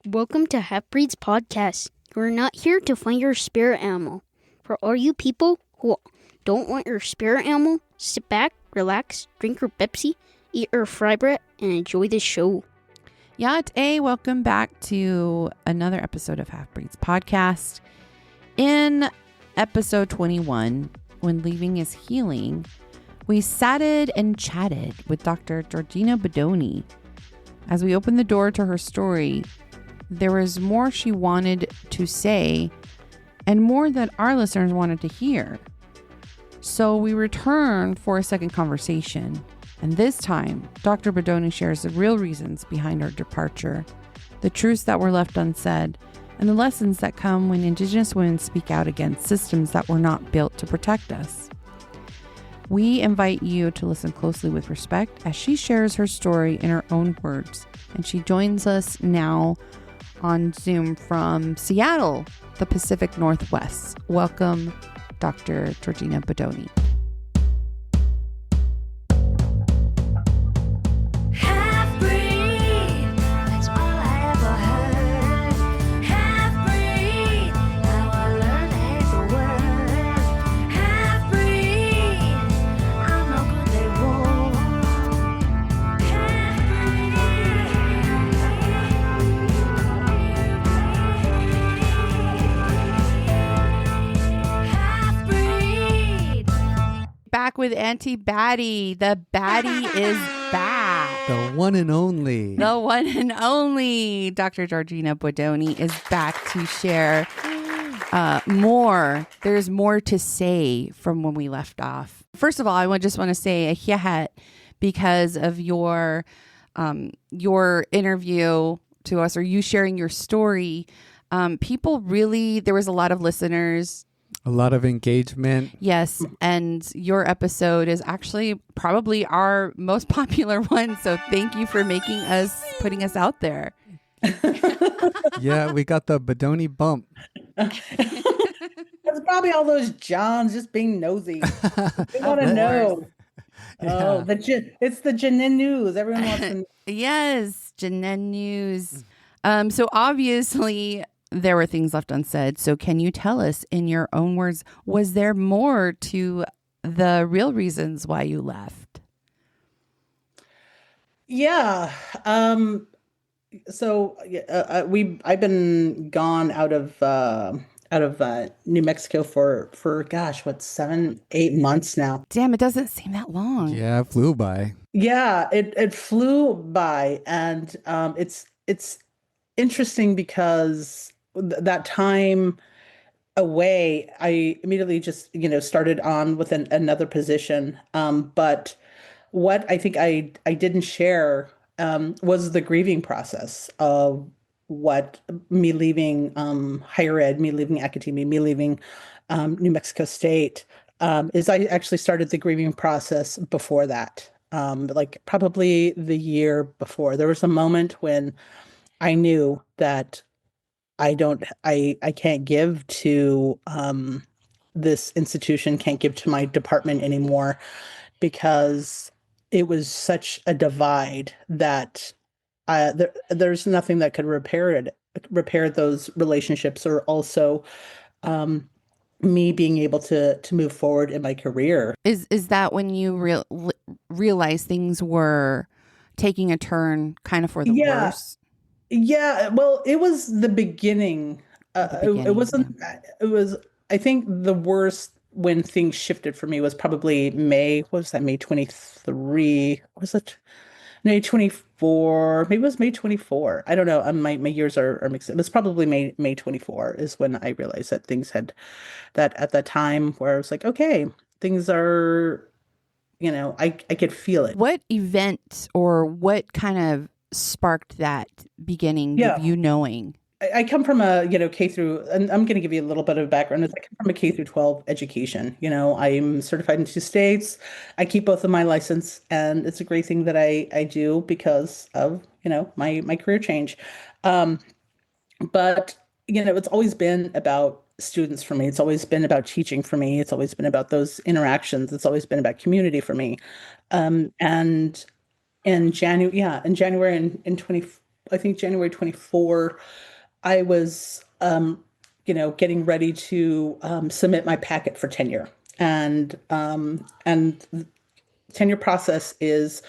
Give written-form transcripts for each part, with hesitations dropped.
Welcome to Half-Breeds Podcast. We're not here to find your spirit animal. For all you people who don't want your spirit animal, sit back, relax, drink your Pepsi, eat your fry bread, and enjoy the show. Welcome back to another episode of Half-Breeds Podcast. In episode 21, When Leaving is Healing, we satted and chatted with Dr. Georgina Badoni. As we opened the door to her story, there was more she wanted to say and more that our listeners wanted to hear. So we returned for a second conversation. And this time, Dr. Badoni shares the real reasons behind her departure, the truths that were left unsaid, and the lessons that come when Indigenous women speak out against systems that were not built to protect us. We invite you to listen closely with respect as she shares her story in her own words. And she joins us now on Zoom from Seattle, the Pacific Northwest. Welcome, Dr. Georgina Badoni. Back with Auntie Baddie. The Baddie is back. The one and only. The one and only Dr. Georgina Badoni is back to share more. There's more to say from when we left off. First of all, I just want to say a hiahat because of your interview to us, or you sharing your story. People really, there was a lot of listeners. A lot of engagement. Yes. And your episode is actually probably our most popular one. So thank you for putting us out there. Yeah, we got the Badoni bump. It's probably all those Johns just being nosy. They want to know. Yeah. Oh, it's the Janin News. Everyone wants to know. Yes, Janin News. So obviously there were things left unsaid. So can you tell us in your own words, was there more to the real reasons why you left? Yeah. I've been gone out of New Mexico for gosh, 7-8 months now. Damn, it doesn't seem that long. Yeah, it flew by. Yeah, it flew by, and it's interesting because that time away, I immediately just started on with another position. But what I think I didn't share was the grieving process of what me leaving higher ed, me leaving academia, me leaving New Mexico State is I actually started the grieving process before that. Like probably the year before. There was a moment when I knew that I can't give to this institution, can't give to my department anymore, because it was such a divide that there's nothing that could repair those relationships, or also me being able to move forward in my career. Is that when you realized things were taking a turn kind of for the worse? Yeah, well, it was the beginning. It wasn't. It was. I think the worst when things shifted for me was probably May. What was that? May 23. Was it May 24? Maybe it was May 24. I don't know. My years are mixed. It was probably May 24 is when I realized that things had that at that time where I was like, okay, things are. I could feel it. What event or what kind of sparked that beginning of you knowing? I come from a, K through, and I'm going to give you a little bit of background. I come from a K through 12 education. I'm certified in 2 states. I keep both of my license, and it's a great thing that I do because of, my career change. But, it's always been about students for me. It's always been about teaching for me. It's always been about those interactions. It's always been about community for me. And in January in I think January 24, I was, getting ready to submit my packet for tenure. And tenure process is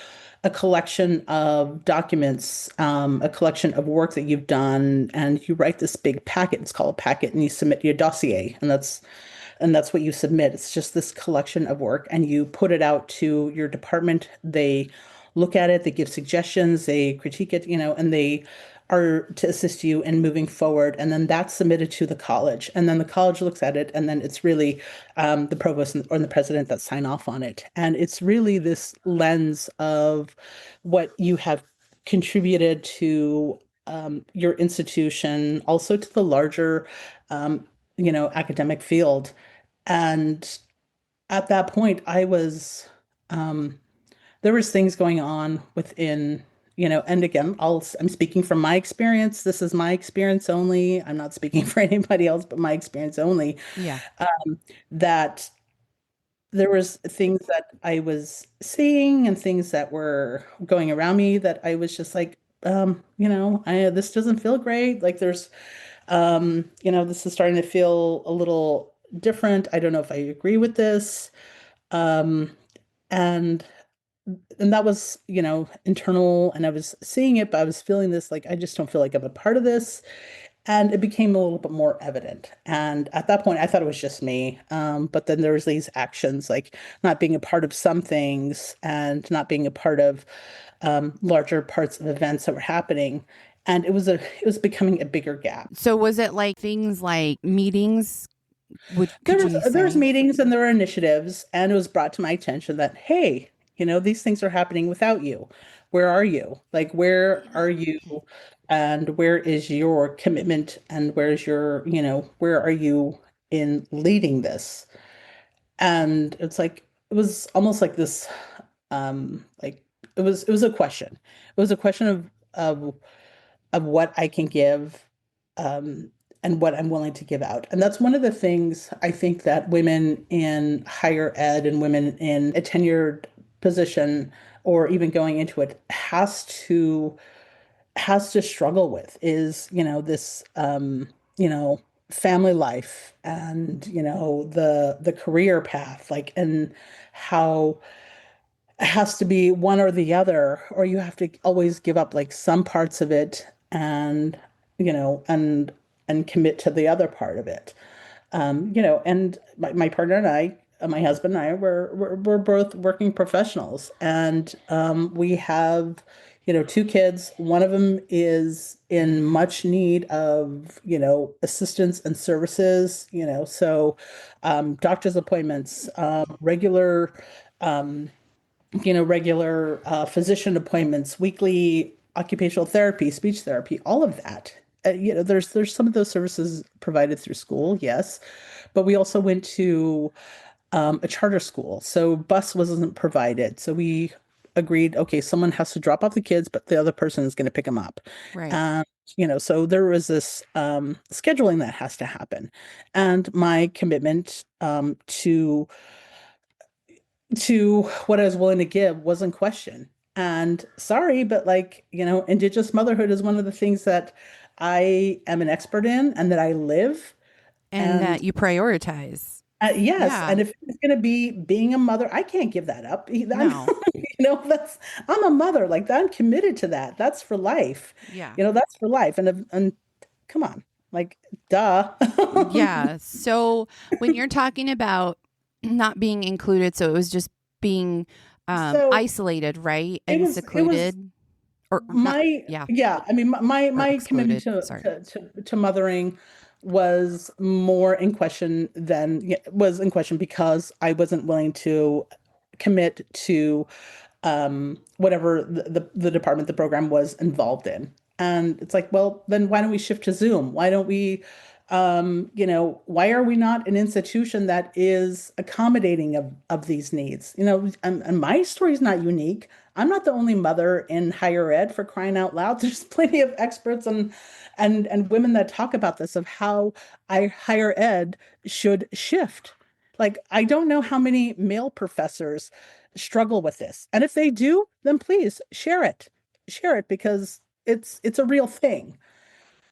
a collection of documents, a collection of work that you've done, and you write this big packet. It's called a packet, and you submit your dossier, and that's what you submit. It's just this collection of work, and you put it out to your department. They look at it, they give suggestions, they critique it, and they are to assist you in moving forward. And then that's submitted to the college, and then the college looks at it, and then it's really the provost or the president that sign off on it. And it's really this lens of what you have contributed to your institution, also to the larger, academic field. And at that point, um, there was things going on within, and again, I'm speaking from my experience. This is my experience only. I'm not speaking for anybody else, but my experience only, Yeah. that there was things that I was seeing and things that were going around me that I was just like, this doesn't feel great. Like this is starting to feel a little different. I don't know if I agree with this. Um, and and that was, internal, and I was seeing it, but I was feeling this like I just don't feel like I'm a part of this. And it became a little bit more evident. And at that point, I thought it was just me. But then there was these actions like not being a part of some things and not being a part of larger parts of events that were happening. And it was becoming a bigger gap. So was it like things like meetings? Could you There's say? meetings and there were initiatives, and it was brought to my attention that, hey, these things are happening without you. Where are you? Like, where are you? And where is your commitment? And where are you in leading this? And it's like it was almost like this, like it was a question. It was a question of what I can give, um, and what I'm willing to give out. And that's one of the things I think that women in higher ed and women in a tenured position or even going into it has to struggle with is, this, family life and, the career path, like, and how it has to be one or the other, or you have to always give up like some parts of it and, and commit to the other part of it. And my partner and I, my husband and I, we're both working professionals, and we have, two kids. One of them is in much need of, assistance and services, doctor's appointments, um, regular physician appointments, occupational therapy, speech therapy, all of that. There's some of those services provided through school, yes, but we also went to a charter school, so bus wasn't provided. So we agreed, okay, someone has to drop off the kids, but the other person is going to pick them up. Right. And so there was this scheduling that has to happen, and my commitment to what I was willing to give wasn't questioned. And sorry, but like, Indigenous motherhood is one of the things that I am an expert in and that I live. And And that you prioritize. yes, Yeah. and if it's going to be being a mother, I can't give that up. No. I'm a mother. Like, I'm committed to that. That's for life. Yeah. That's for life. And come on, like, duh. Yeah. So when you're talking about not being included, so it was just being So isolated, right? it And was secluded or not. my Yeah. yeah, I mean, Or my commitment excluded. to Sorry. mothering was more in question than yeah, was in question because I wasn't willing to commit to whatever the department, the program was involved in. And it's like, well, then why don't we shift to Zoom? Why don't we, why are we not an institution that is accommodating of these needs? And my story is not unique. I'm not the only mother in higher ed, for crying out loud. There's plenty of experts and women that talk about this of how higher ed should shift. Like, I don't know how many male professors struggle with this. And if they do, then please share it. Share it because it's a real thing.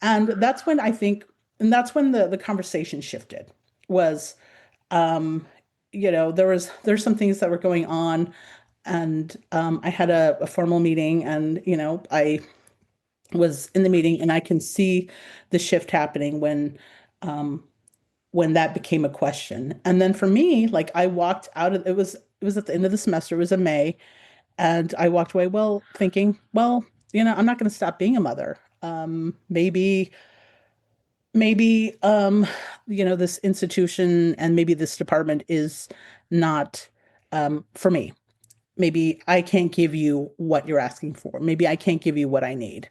And that's when I think, and that's when the conversation shifted was, um, there's some things that were going on, and I had a formal meeting, and I was in the meeting, and I can see the shift happening um, when that became a question. And then for me, like I walked out of it was at the end of the semester, it was in May, and I walked away well thinking, well, I'm not going to stop being a mother. Maybe this institution and maybe this department is not for me. Maybe I can't give you what you're asking for. Maybe I can't give you what I need.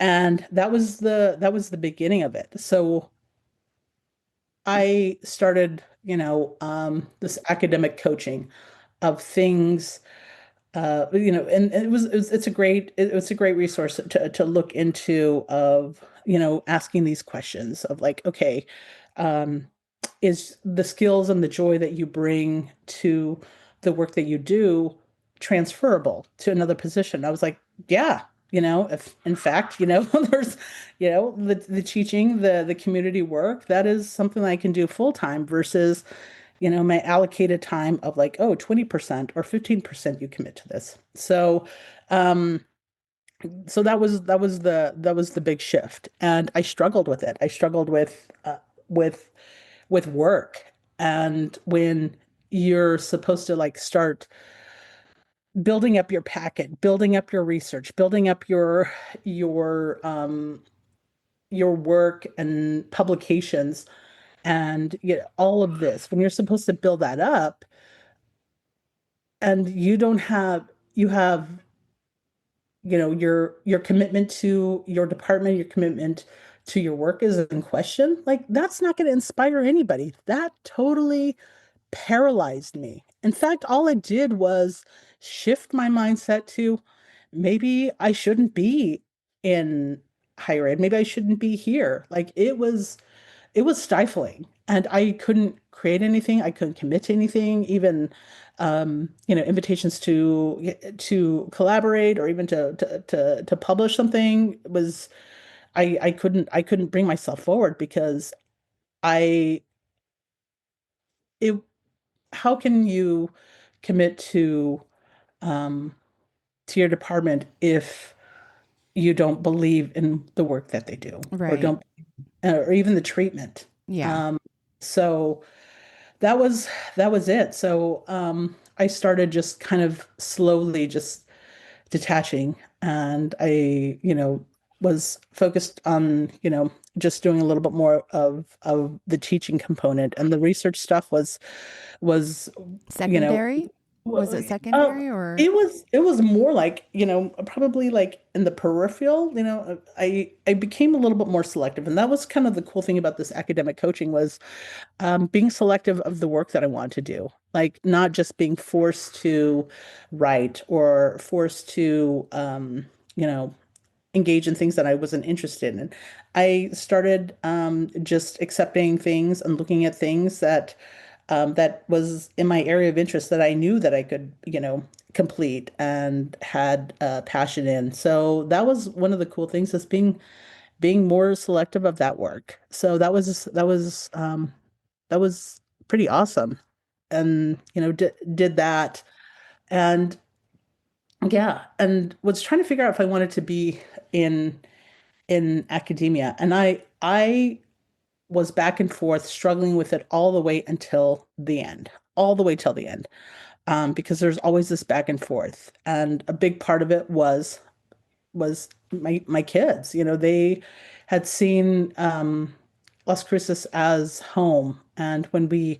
And that was the beginning of it. So I started, this academic coaching of things, and it's a great resource to look into of, asking these questions of like, okay, um, is the skills and the joy that you bring to the work that you do transferable to another position? I was like, yeah, if in fact, there's, the teaching, the community work, that is something I can do full time versus, my allocated time of like, oh, 20% or 15% you commit to this. Um, so that was the big shift. And I struggled with it. I struggled with with work. And when you're supposed to like start building up your packet, building up your research, building up your work and publications and all of this, when you're supposed to build that up and you don't have you have your commitment to your department, your commitment to your work is in question, like that's not going to inspire anybody. That totally paralyzed me. In fact, all it did was shift my mindset to maybe I shouldn't be in higher ed. Maybe I shouldn't be here. Like it was stifling, and I couldn't create anything. I couldn't commit to anything, even invitations to collaborate or even to publish something was I couldn't bring myself forward because I it how can you commit um to your department if you don't believe in the work that they do or Right. don't or even the treatment. Yeah. So that was that was it. So I started just kind of slowly just detaching, and I, was focused on, just doing a little bit more of the teaching component, and the research stuff was you know Secondary? Was well, it secondary or? it was more like, probably like in the peripheral, I became a little bit more selective. And that was kind of the cool thing about this academic coaching was being selective of the work that I want to do. Like not just being forced to write or forced to you know, engage in things that I wasn't interested in. I started just accepting things and looking at things that was in my area of interest that I knew that I could, complete and had passion in. So that was one of the cool things is being more selective of that work. So that was pretty awesome, and did that, and yeah, and was trying to figure out if I wanted to be in in academia, and I was back and forth struggling with it all the way until the end, all the way till the end, because there's always this back and forth, and a big part of it was my kids. They had seen Las Cruces as home, and when we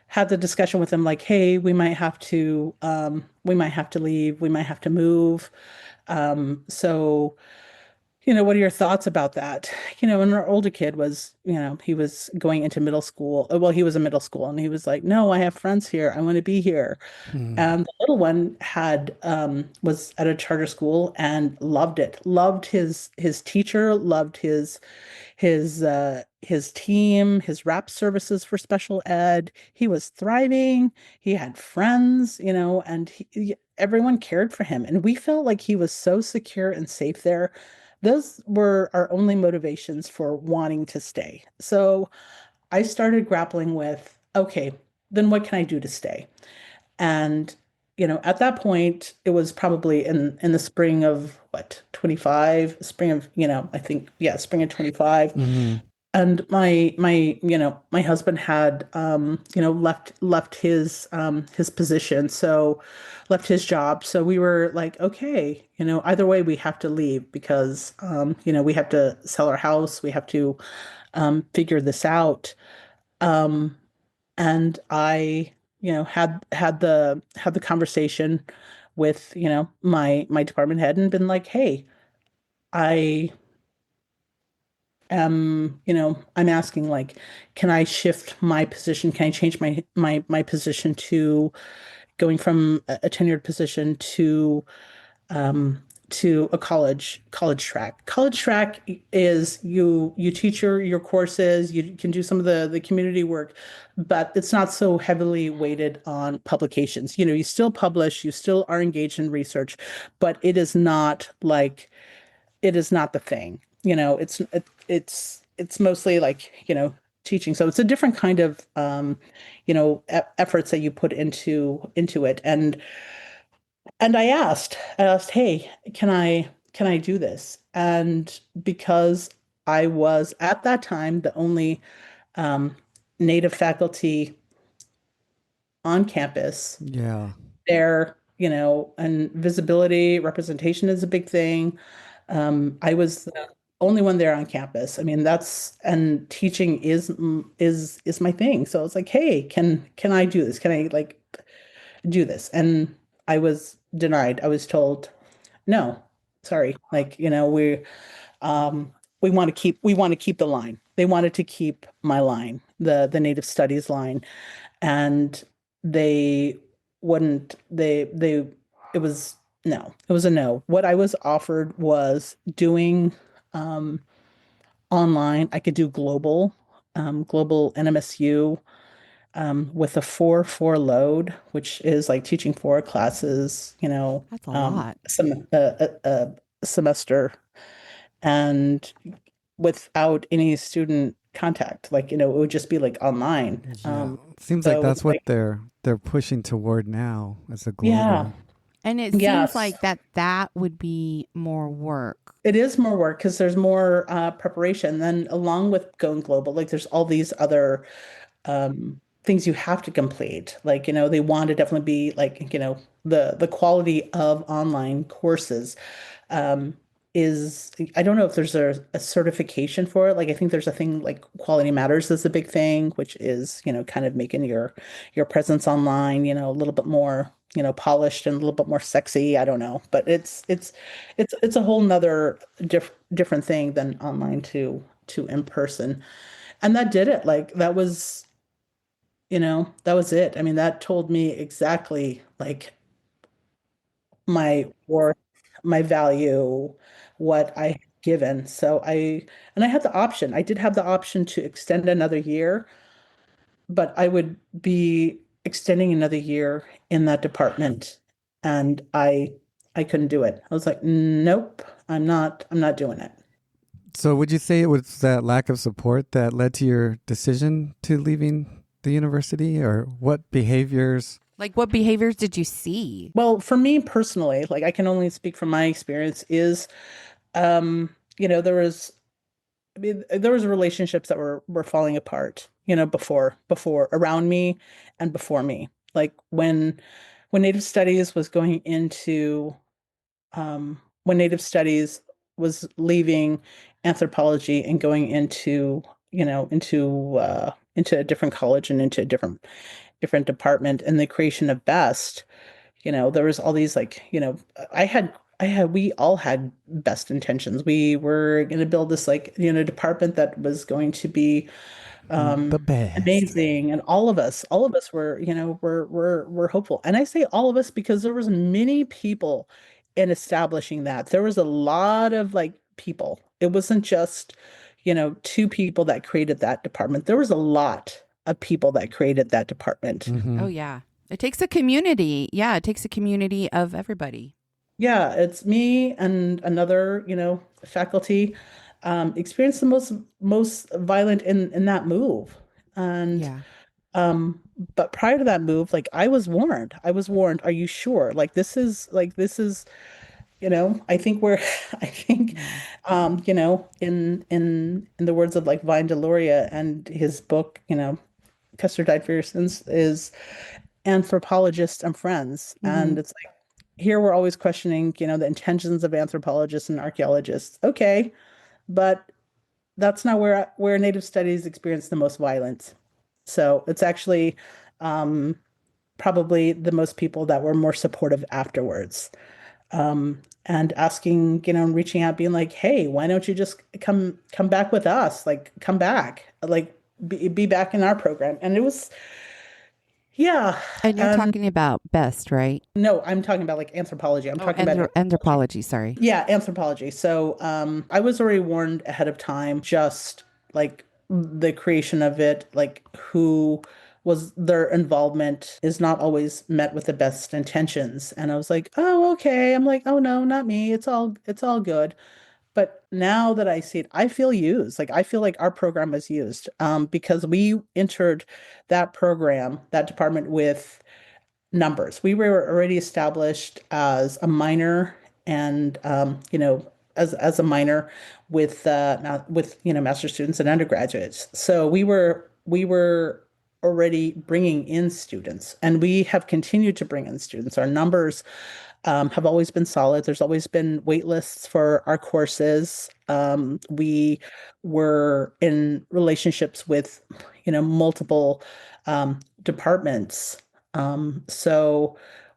had the discussion with them, like, hey, we might have to leave, we might have to move. So what are your thoughts about that? And our older kid was, he was going into middle school. Well, he was in middle school, and he was like, no, I have friends here. I want to be here. Hmm. And the little one was at a charter school and loved it. Loved his teacher, loved his team, his rap services for special ed. He was thriving. He had friends, and everyone cared for him. And we felt like he was so secure and safe there. those were our only motivations for wanting to stay. So I started grappling with, okay, then what can I do to stay? And, at that point, it was probably in the spring of what, 25, spring of, I think, yeah, spring of 25. Hmm. And my husband had, left his position, so left his job. So we were like, okay, either way, we have to leave because, we have to sell our house. We have to, figure this out. Um, and I, had the conversation with, my department head and been like, hey, I I'm asking like, can I shift my position? Can I change my position to going from a tenured position to a college track. College track is you teach your courses, you can do some of the community work, but it's not so heavily weighted on publications. You still publish, you still are engaged in research, but it is not the thing. It's mostly like, teaching. So it's a different kind of efforts that you put into it. And I asked, hey, can I do this? And because I was at that time the only um, Native faculty on campus, Yeah. there, and visibility, representation is a big thing. I was the only one there on campus. I mean, and teaching is my thing. So it's like, hey, can I do this? Can I like do this? And I was denied. I was told, no, sorry. Like, um we want to keep the line. They wanted to keep my line, the Native Studies line, and they wouldn't they it was no, it was a no. What I was offered was doing um online. I could do global NMSU with a 4-4 load, which is like teaching 4 classes, That's a lot. a semester, and without any student contact. Like, it would just be like online. Yeah. Seems like So that's it's what like, they're pushing toward now as a yeah, global. And it seems yes, like that would be more work. it is more work because there's more preparation. Then along with going global, like there's all these other things you have to complete. Like, they want to definitely be like, the quality of online courses um, is, I don't know if there's a certification for it. Like, I think there's a thing like Quality Matters is a big thing, which is, kind of making your presence online, a little bit more, polished and a little bit more sexy. I don't know, but it's a whole nother different thing than online to in person. And that did it. Like that was it. I mean, that told me exactly like my worth, my value, what I had given. And I had the option. I did have the option to extend another year, but I would be extending another year in that department. And I couldn't do it. I was like, nope, I'm not doing it. So would you say it was that lack of support that led to your decision to leaving the university, or what behaviors? Like, what behaviors did you see? Well, for me personally, like I can only speak from my experience, is there was, I mean, there was relationships that were falling apart, before around me and before me. Like when Native Studies was going into when Native Studies was leaving anthropology and going into a different college and into a different department, and the creation of Best, there was all these like, we all had best intentions. We were going to build this like, department that was going to be The best. amazing. And all of us were, were hopeful. And I say all of us because there was many people in establishing that. There was a lot of like people. It wasn't just, two people that created that department. There was a lot of people that created that department. Hmm. Oh, yeah. It takes a community. Yeah, it takes a community of everybody. Yeah, it's me and another, faculty experienced the most violent in that move. And Yeah. um but prior to that move, like I was warned. I was warned, are you sure? Like this is, I think we're I think Yeah. in the words of like Vine Deloria and his book, Custer Died for Your Sins, is anthropologists and friends. Mm-hmm. And it's like here we're always questioning, the intentions of anthropologists and archaeologists. Okay, but that's not where Native studies experience the most violence. So it's actually um, probably the most people that were more supportive afterwards. And asking, reaching out, being like, "Hey, why don't you just come back with us? Like, come back, like, be back in our program." And it was, yeah. And you're And talking about best, right? no, I'm talking about like anthropology. I'm Oh, talking about anthropology. anthropology. Sorry. Yeah, anthropology. So, I was already warned ahead of time, just like the creation of it, like who was their involvement is not always met with the best intentions. And I was like, oh, okay. I'm like, oh no, not me. It's all good. But now that I see it, I feel used. Like I feel like our program is used, because we entered that program, that department with numbers. We were already established as a minor and as a minor with with master students and undergraduates. So we were already bringing in students, and we have continued to bring in students. Our numbers have always been solid. There's always been wait lists for our courses. We were in relationships with, multiple departments. So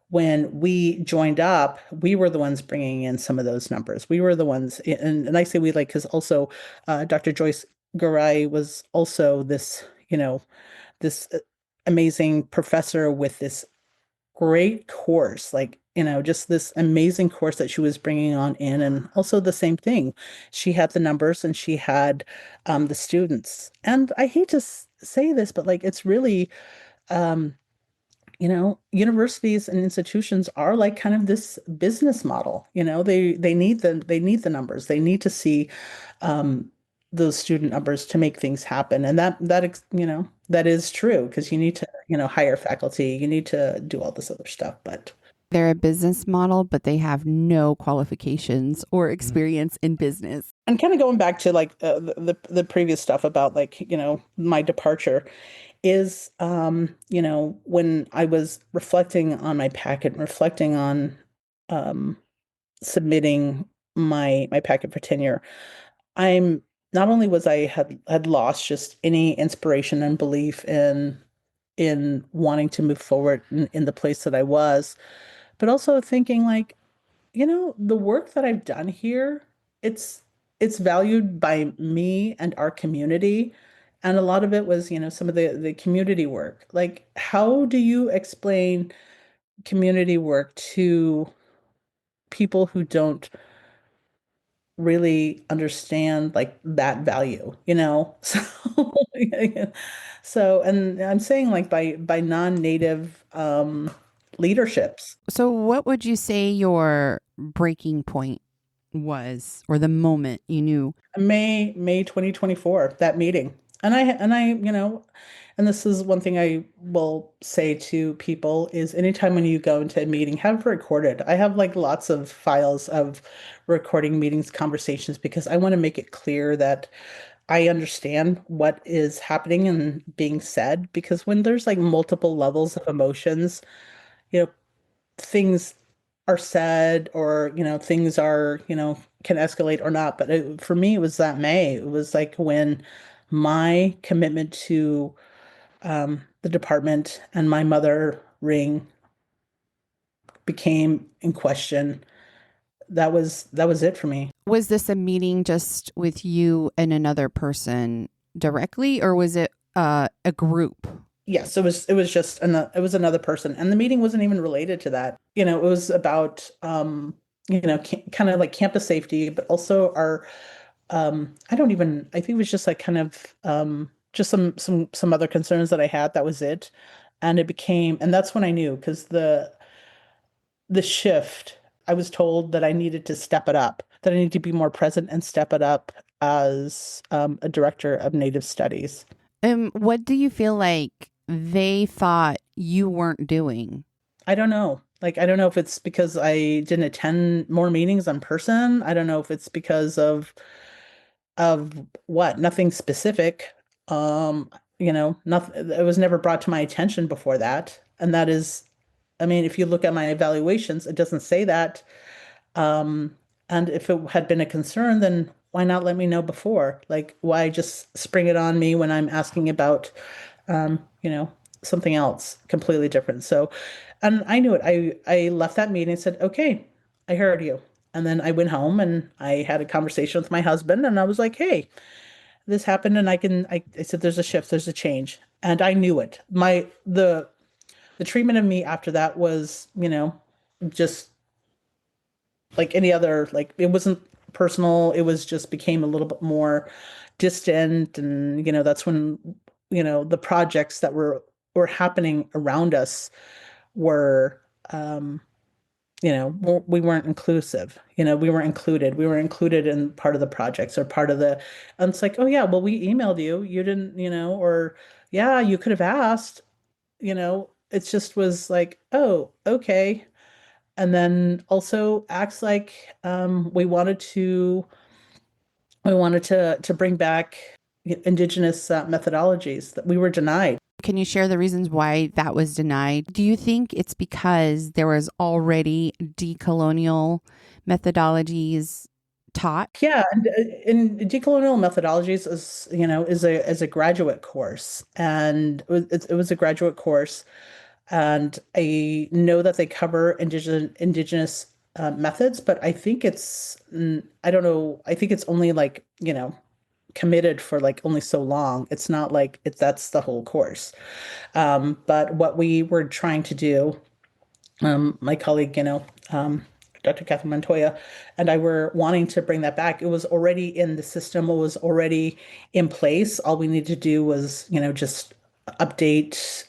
when we joined up, we were the ones bringing in some of those numbers. We were the ones, and I say we like because also Dr. Joyce Garay was also this amazing professor with this great course, like, just this amazing course that she was bringing on in. And also the same thing. She had the numbers and she had the students. And I hate to say this, but like, it's really, um, universities and institutions are like kind of this business model. They need the numbers. They need to see um, those student numbers to make things happen. And that is true because you need to, hire faculty, you need to do all this other stuff. But They're a business model, but they have no qualifications or Mhm. experience in business. and kind of going back to like the previous stuff about like, my departure is when I was reflecting on my packet and reflecting on um submitting my packet for tenure, I'm not only was I had lost just any inspiration and belief in wanting to move forward in the place that I was, but also thinking like, the work that I've done here, it's it's valued by me and our community. And a lot of it was, some of the community work. Like, how do you explain community work to people who don't really understand like that value, So so and I'm saying like by non-native leaderships. So, what would you say your breaking point was, or the moment you knew? May 2024, that meeting. And this is one thing I will say to people is anytime when you go into a meeting, have it recorded. I have like lots of files of recording meetings, conversations, because I want to make it clear that I understand what is happening and being said. Because when there's like multiple levels of emotions, you know, things are said or things are can escalate or not. But for me it was that May, it was like when my commitment to the department and my mother ring became in question. That was it for me. Was this a meeting just with you and another person directly, or was it a group? Yes, it was just it was another person, and the meeting wasn't even related to that. It was about kind of like campus safety, but also our I think it was just like kind of just some other concerns that I had. That was it. And that's when I knew because the shift. I was told that I needed to step it up, that I need to be more present and step it up as a director of Native Studies. What do you feel like they thought you weren't doing? I don't know. Like, I don't know if it's because I didn't attend more meetings in person. I don't know if it's because of what, nothing specific. Um, nothing, it was never brought to my attention before that. And that is, I mean, if you look at my evaluations, it doesn't say that. Um, and if it had been a concern, then why not let me know before? Like, why just spring it on me when I'm asking about, um, you know, something else completely different? So, and I knew it. I left that meeting and said, okay, I heard you. And then I went home and I had a conversation with my husband and I was like, hey, this happened and I said, there's a shift, there's a change. And I knew it. The treatment of me after that was, just like any other, like it wasn't personal. It was just became a little bit more distant. And, that's when, the projects that were happening around us were, we weren't inclusive. We weren't included. We were included in part of the projects or part of the, and it's like, oh yeah, well, we emailed you. You didn't, or yeah, you could have asked, it just was like, oh, okay. And then also acts like we wanted to bring back Indigenous methodologies that we were denied. Can you share the reasons why that was denied? Do you think it's because there was already decolonial methodologies taught? Yeah, and decolonial methodologies is a graduate course, and it was a graduate course, and I know that they cover indigenous methods, but I think I don't know. I think it's only like committed for like only so long. It's not like that's the whole course. But what we were trying to do, my colleague, Dr. Catherine Montoya, and I were wanting to bring that back. It was already in the system, it was already in place. All we needed to do was, just update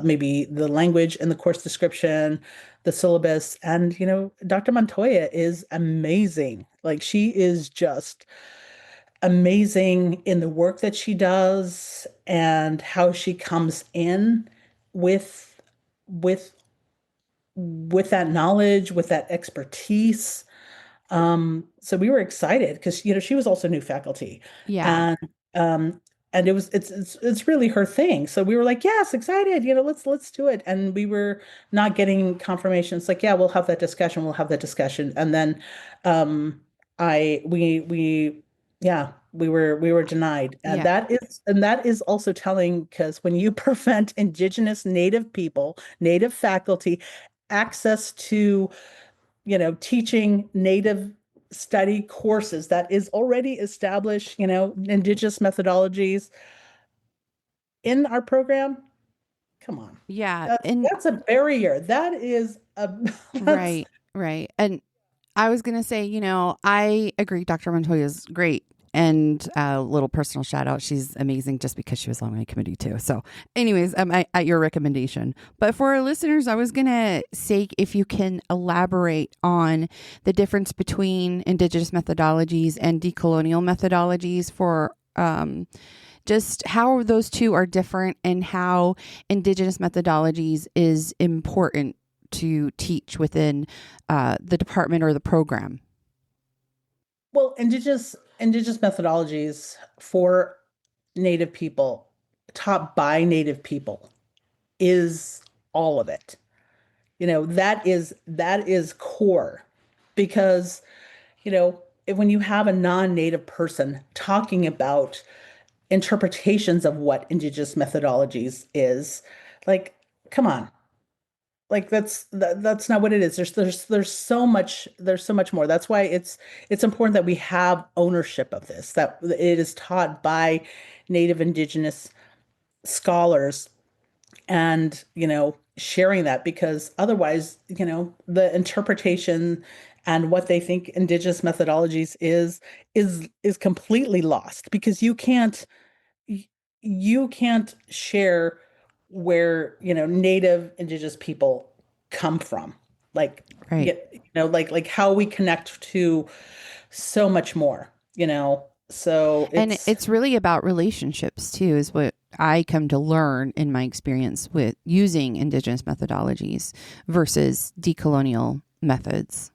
maybe the language in the course description, the syllabus. And, Dr. Montoya is amazing. Like, she is just amazing in the work that she does and how she comes in with with with that knowledge, with that expertise. So we were excited because she was also new faculty, Yeah. and um, and it's really her thing. So we were like, yes, excited, let's do it. And we were not getting confirmation. It's like, yeah, we'll have that discussion. We'll have that discussion. And then, I we yeah, we were denied, and Yeah. that is also telling because when you prevent Indigenous Native people, Native faculty access to teaching Native study courses that is already established, Indigenous methodologies in our program. Come on. Yeah. That's And that's a barrier. That is a that's right. Right. And I was going to say, I agree. Dr. Montoya is great. And a little personal shout out. She's amazing just because she was on my committee too. So anyways, at your recommendation. But for our listeners, I was going to say if you can elaborate on the difference between Indigenous methodologies and decolonial methodologies for just how those two are different and how Indigenous methodologies is important to teach within the department or the program. well, indigenous methodologies for Native people, taught by Native people, is all of it. That is core because when you have a non-native person talking about interpretations of what indigenous methodologies is, like, come on, like that's not what it is. There's so much more. That's why it's important that we have ownership of this, that it is taught by Native Indigenous scholars, and sharing that, because otherwise the interpretation and what they think Indigenous methodologies is completely lost, because you can't share where Native Indigenous people come from. like Right. like how we connect to so much more, so And it's it's really about relationships too, is what I come to learn in my experience with using Indigenous methodologies versus decolonial methods.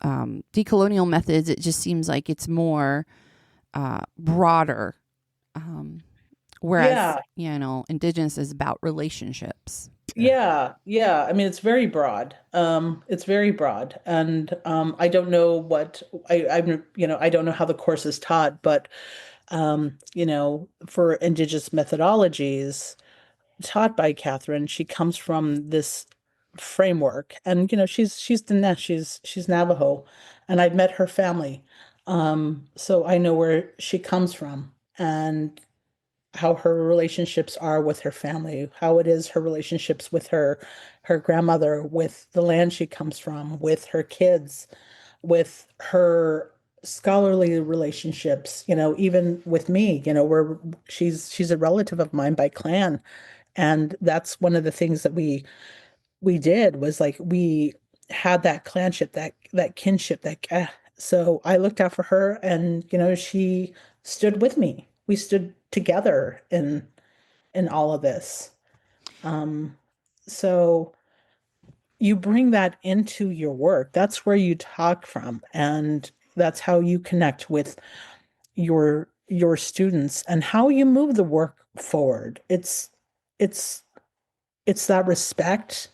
Decolonial methods, it just seems like it's more broader. Whereas, yeah. Indigenous is about relationships. Yeah. I mean, it's very broad. It's very broad, and I don't know what I don't know how the course is taught, but for Indigenous methodologies taught by Catherine, she comes from this framework, and she's Dinesh, she's Navajo, and I've met her family, so I know where she comes from, and how her relationships are with her family, how it is her relationships with her grandmother, with the land she comes from, with her kids, with her scholarly relationships, even with me, where she's a relative of mine by clan. And that's one of the things that we did was like we had that clanship, that kinship, so I looked out for her, and she stood with me. We stood together in all of this. Um, so you bring that into your work. That's where you talk from, and that's how you connect with your students and how you move the work forward. It's it's that respect.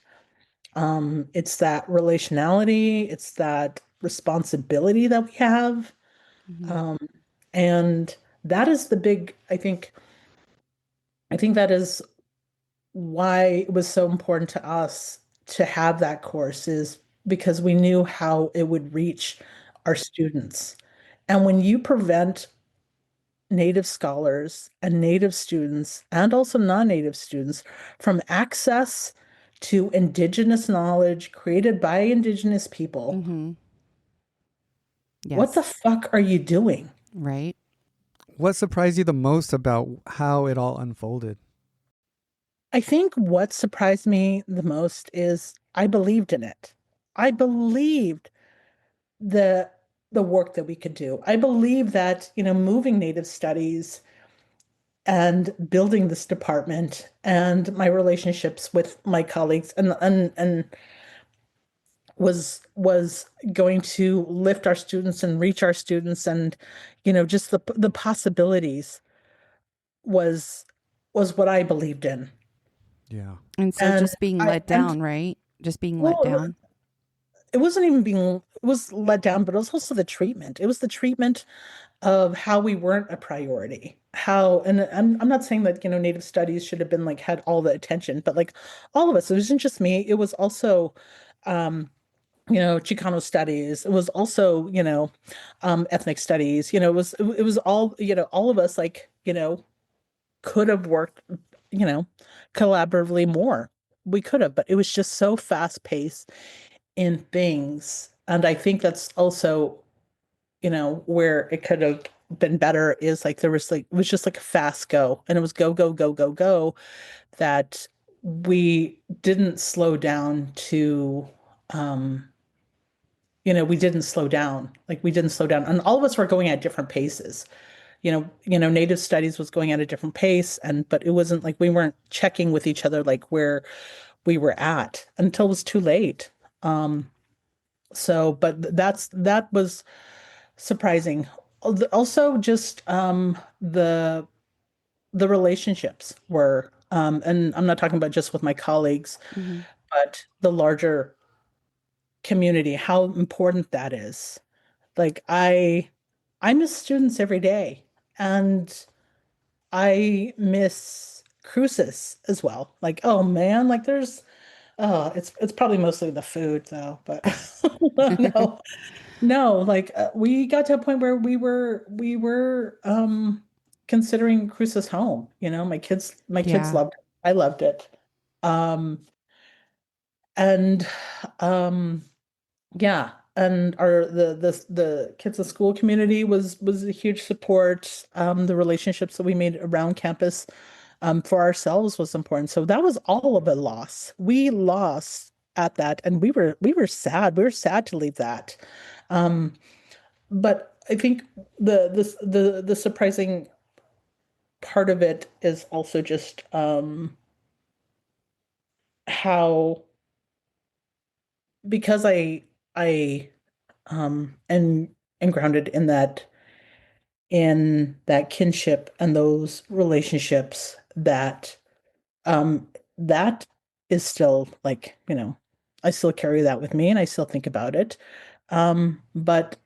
It's that relationality, it's that responsibility that we have. Mm-hmm. Um, and that is the big, I think that is why it was so important to us to have that course, is because we knew how it would reach our students. And when you prevent Native scholars and Native students, and also non-Native students, from access to Indigenous knowledge created by Indigenous people, Mm-hmm. what the Yes. fuck are you doing? Right. What surprised you the most about how it all unfolded? I think what surprised me the most is I believed in it. I believed the the work that we could do. I believe that, moving Native studies and building this department and my relationships with my colleagues and was going to lift our students and reach our students, and just the possibilities was was what I believed in. Yeah. And so And just being I let and down, right? Just being let well, down. it wasn't even being, it was let down, but it was also the treatment. It was the treatment of how we weren't a priority. How, and I'm not saying that, Native studies should have been like had all the attention, but like all of us, it wasn't just me. It was also um, Chicano studies. It was also, ethnic studies. It was all, all of us, like, could have worked, you know, collaboratively more. We could have, but it was just so fast paced in things. And I think that's also, where it could have been better, is like there was like, it was just like a fast go, and it was go, go, go, go, go, that we didn't slow down to, um, we didn't slow down. Like we didn't slow down. And all of us were going at different paces. Native studies was going at a different pace, and but it wasn't like we weren't checking with each other like where we were at until it was too late. Um, but that was surprising. Also, just the relationships were, and I'm not talking about just with my colleagues, Mm-hmm. but the larger community, how important that is. Like I miss students every day, and I miss cruises as well. Like, oh man, like it's probably mostly the food though, but no, no, like we got to a point where we were considering cruises home. My kids Yeah. loved it. I loved it. Um and um yeah, and our the kids of school community was a huge support. The relationships that we made around campus, for ourselves, was important. So that was all of a loss. We lost at that, and we were sad. We were sad to leave that. Um, but I think the surprising part of it is also just how, because I am grounded in that kinship and those relationships, that um that is still like, I still carry that with me and I still think about it. But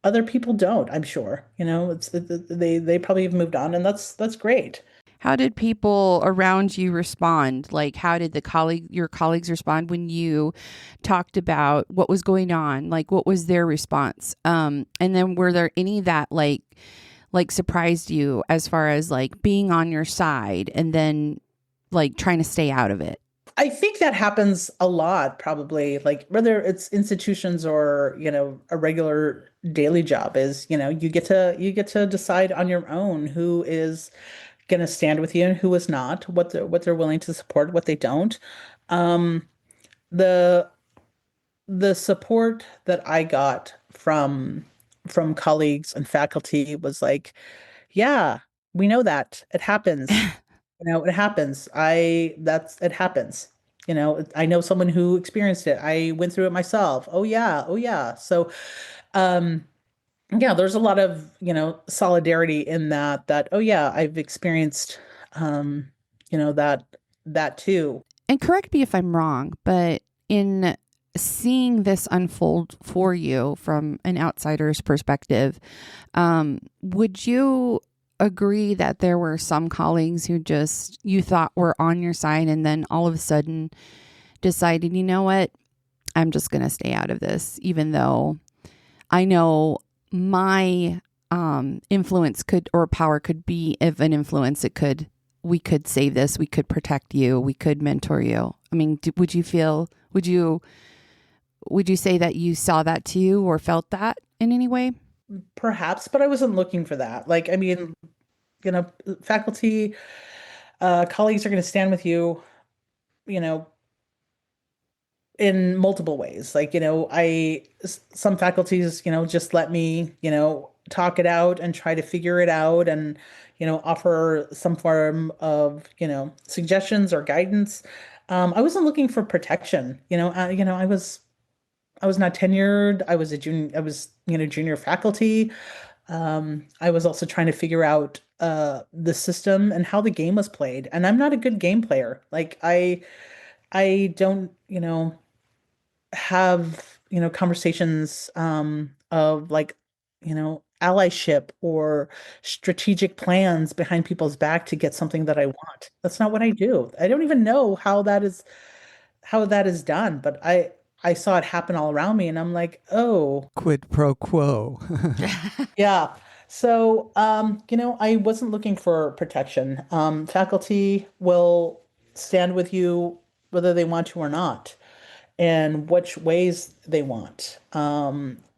other people don't, I'm sure. They probably have moved on, and that's great. How did people around you respond? Like, how did your colleagues respond when you talked about what was going on? Like, what was their response? And then were there any that like surprised you as far as like being on your side and then like trying to stay out of it? I think that happens a lot, probably, like whether it's institutions or, a regular daily job, is, you get to decide on your own who is going to stand with you and who is not, what they're willing to support, what they don't. Um, the the support that I got from colleagues and faculty was like, yeah, we know that it happens. It happens. It happens. I know someone who experienced it. I went through it myself. Oh yeah. Oh yeah. So, um, yeah, there's a lot of, solidarity in that, oh yeah, I've experienced, um, that too. And correct me if I'm wrong, but in seeing this unfold for you from an outsider's perspective, would you agree that there were some colleagues who just you thought were on your side and then all of a sudden decided, you know what, I'm just going to stay out of this, even though I know my influence could or power could be of an influence. We could save this. We could protect you. We could mentor you. I mean, would you say that you saw that too or felt that in any way? Perhaps, but I wasn't looking for that. Like, I mean, you know, faculty, colleagues are going to stand with you, you know, in multiple ways. Like, some faculties, just let me, talk it out and try to figure it out, and, offer some form of, suggestions or guidance. I wasn't looking for protection. I was not tenured. I was a junior. I was, junior faculty. I was also trying to figure out the system and how the game was played. And I'm not a good game player. Like, I don't, have, conversations of like, allyship or strategic plans behind people's back to get something that I want. That's not what I do. I don't even know how that is done, but I saw it happen all around me, and I'm like, oh, Quid pro quo. yeah. So, I wasn't looking for protection. Faculty will stand with you whether they want to or not, and which ways they want.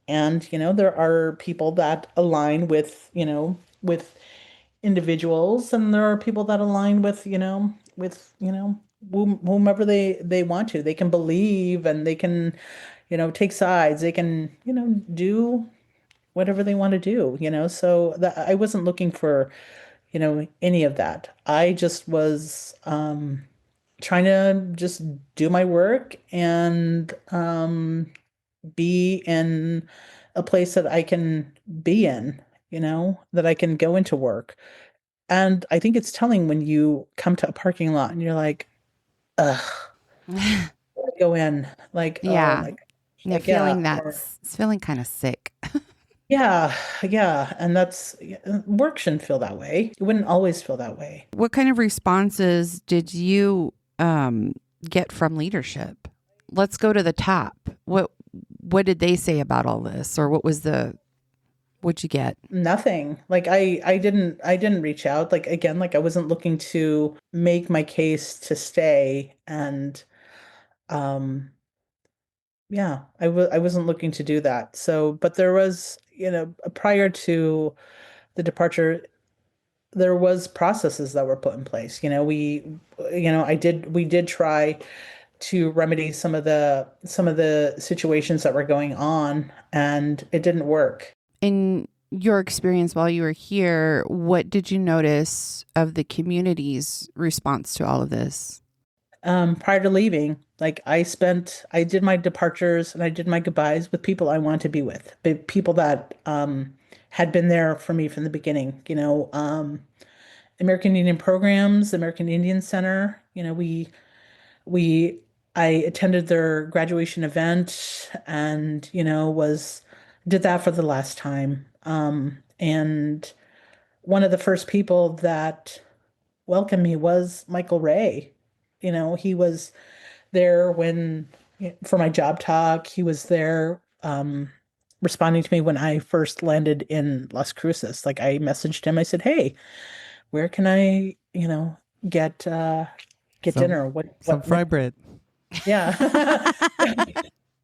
And, there are people that align with individuals, and there are people that align with whomever they want to. They can believe, and they can, take sides. They can, do whatever they want to do, so that I wasn't looking for, any of that. I just was trying to just do my work and be in a place that I can be in, that I can go into work. And I think it's telling when you come to a parking lot and you're like, ugh, go in. Like, oh Yeah. my gosh. Yeah. Like, yeah. Feeling Or it's feeling kind of sick. yeah, yeah. And work shouldn't feel that way. It wouldn't always feel that way. What kind of responses did you get from leadership? Let's go to the top. What did they say about all this, or what'd you get? Nothing. Like, I didn't reach out. Like, again, like I wasn't looking to make my case to stay. And um yeah, I wasn't looking to do that. So, but there was, prior to the departure, there was processes that were put in place. We did try to remedy some of the situations that were going on, and it didn't work. In your experience while you were here, what did you notice of the community's response to all of this? Prior to leaving, like I did my departures and I did my goodbyes with people I wanted to be with, people that had been there for me from the beginning. American Indian programs, American Indian Center. We I attended their graduation event and was did that for the last time. And one of the first people that welcomed me was Michael Ray. He was there when for my job talk. He was there responding to me when I first landed in Las Cruces. Like I messaged him. I said, "Hey, where can I, get Some dinner? some fry bread. Yeah."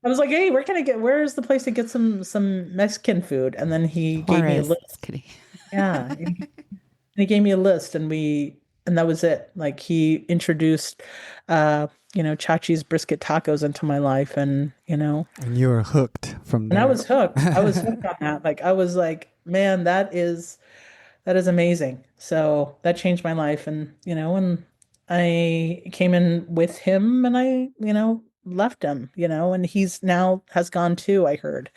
I was like, "Hey, where's the place to get some Mexican food?" And then he gave me a Juarez. list. Just kidding. Yeah. And he gave me a list and that was it. Like he introduced Chachi's brisket tacos into my life And you were hooked from and I there. was hooked. I was hooked on that. Like I was like, man, that is amazing. So that changed my life. And I came in with him and I left him, and he's now has gone too, I heard.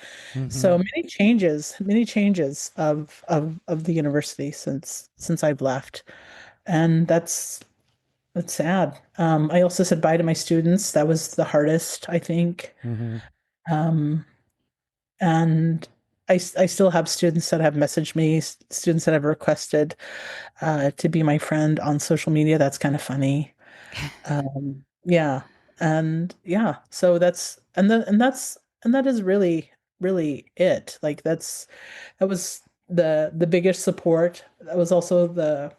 So Hmm. many changes of the university since I've left. And that's sad. I also said bye to my students. That was the hardest, I think. Hmm. Um, and I still have students that have messaged me, students that have requested to be my friend on social media. That's kind of funny. Yeah, and yeah, so that is really really it. Like that was the biggest support. That was also the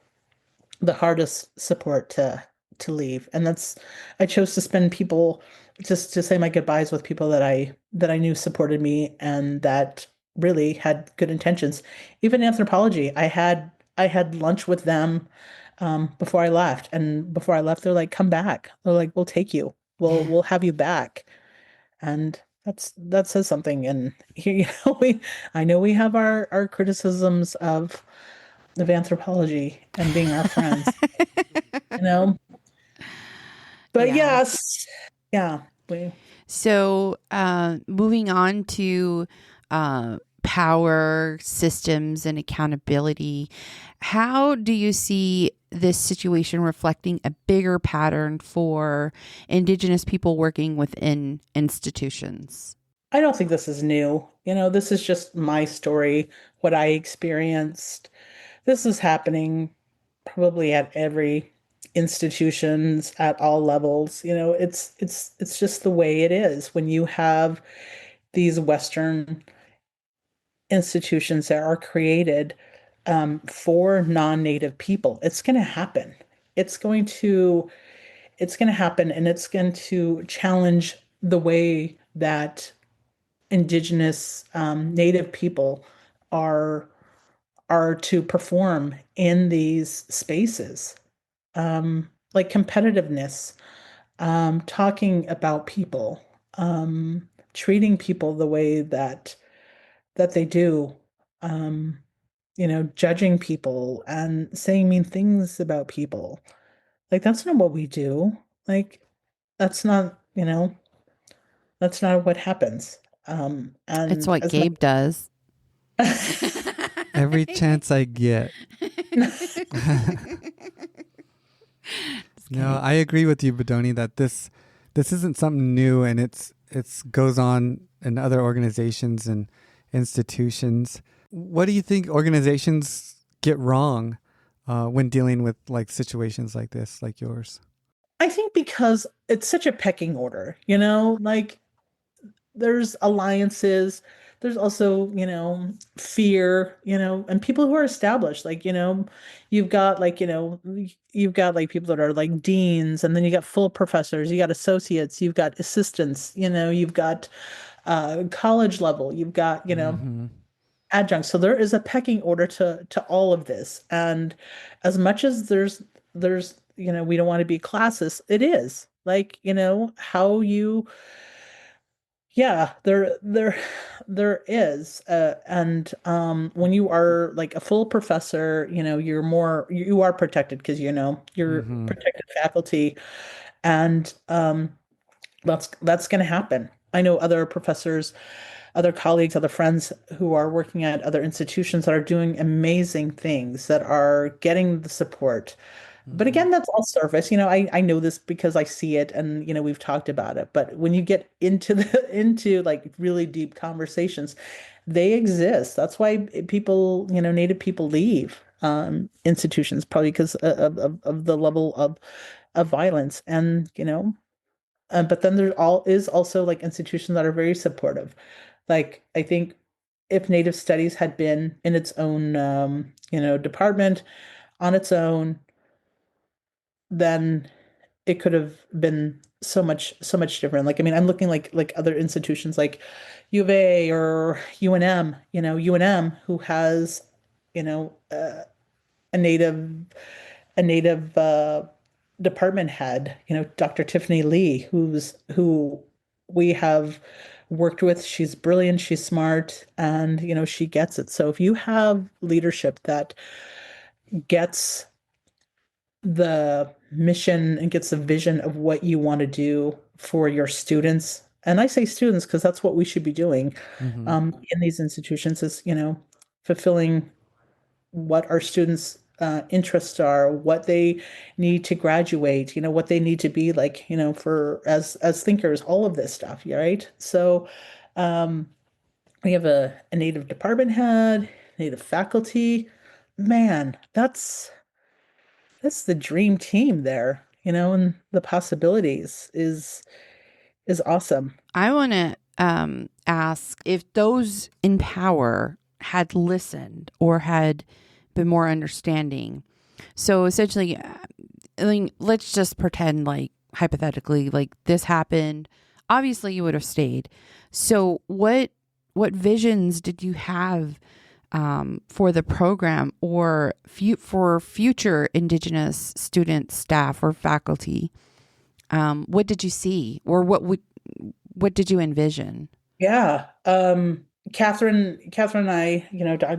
hardest support to leave, and that's I chose to spend people just to say my goodbyes with people that I knew supported me and that really had good intentions. Even anthropology, I had lunch with them before I left, and before I left they're like, come back. They're like, we'll take you, we'll have you back. And that says something. And I know we have our criticisms of anthropology and being our friends, you know. But Yeah. yes, yeah, So, moving on to power systems and accountability, how do you see this situation reflecting a bigger pattern for Indigenous people working within institutions? I don't think this is new. This is just my story, what I experienced. This is happening probably at every institutions at all levels. It's just the way it is when you have these Western institutions that are created for non-native people. It's going to happen. It's going to it's going to happen, and it's going to challenge the way that Indigenous native people are are to perform in these spaces. Like competitiveness, talking about people, treating people the way that they do, um, judging people and saying mean things about people. Like that's not what we do. Like that's not, that's not what happens. It's And what as much Gabe does. Every chance I get. Just No, kidding. I agree with you, Badoni, that this isn't something new, and it's goes on in other organizations and institutions. What do you think organizations get wrong when dealing with like situations like this, like yours? I think because it's such a pecking order, like there's alliances, there's also, fear, and people who are established, like, you've got like people that are like deans, and then you got full professors, you got associates, you've got assistants, you've got college level, you've got, Hmm. adjuncts. So there is a pecking order to all of this. And as much as there's we don't want to be classist, it is. like, how you, yeah, there is. And when you are like a full professor, you are protected because, you're Mm-hmm. protected faculty. And that's going to happen. I know other professors, other colleagues, other friends who are working at other institutions that are doing amazing things, that are getting the support. But Mm-hmm. again, that's all surface. I know this because I see it, and we've talked about it. But when you get into the into like really deep conversations, they exist. That's why people, Native people leave institutions, probably because of the level of violence. And but then there all is also like institutions that are very supportive. Like, I think if Native Studies had been in its own department on its own, then it could have been so much different. Like, I mean, I'm looking like other institutions like U of A or UNM, UNM, who has, you know, uh, a native department head, Dr. Tiffany Lee, who we have worked with. She's brilliant, she's smart, and she gets it. So if you have leadership that gets the mission and gets the vision of what you want to do for your students, and I say students because that's what we should be doing Mm-hmm. in these institutions, is fulfilling what our students' interests are, what they need to graduate, what they need to be like, for as thinkers, all of this stuff, yeah, right? So um, we have a Native department head, Native faculty. Man, that's the dream team there, and the possibilities is awesome. I want to ask if those in power had listened or had been more understanding. So essentially, I mean, let's just pretend like hypothetically, like this happened. Obviously, you would have stayed. So what visions did you have for the program or for future Indigenous students, staff, or faculty? What did you see, or what did you envision? Yeah. Catherine and I,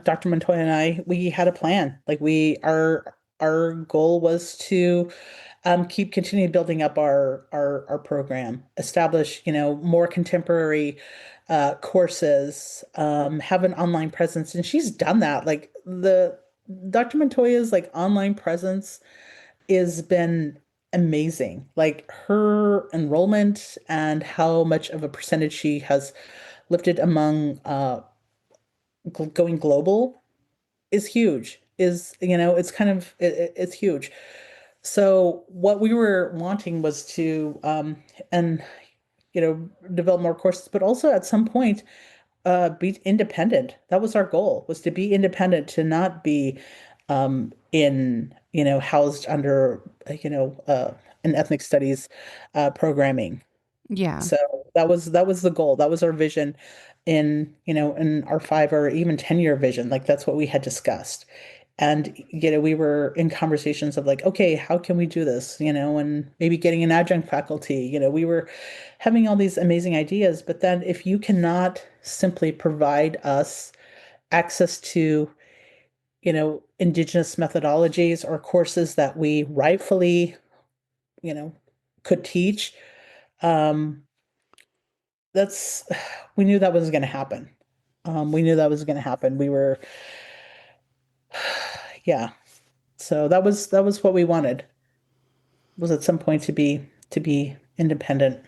Dr. Montoya and I, we had a plan. Like, our goal was to keep continuing building up our program, establish, more contemporary courses, have an online presence. And she's done that. Like, the Dr. Montoya's like online presence has been amazing. Like, her enrollment and how much of a percentage she has lifted among going global is huge. It's kind of it's huge. So what we were wanting was to and develop more courses, but also at some point be independent. That was our goal, was to be independent, to not be in housed under an ethnic studies programming. Yeah. So that was the goal. That was our vision in our 5 or even 10-year vision. Like, that's what we had discussed. And we were in conversations of like, okay, how can we do this? And maybe getting an adjunct faculty. We were having all these amazing ideas, but then if you cannot simply provide us access to, Indigenous methodologies or courses that we rightfully, you know, could teach, um, that's we knew that was going to happen. We knew that was going to happen. We were, yeah. So that was what we wanted, was at some point to be independent.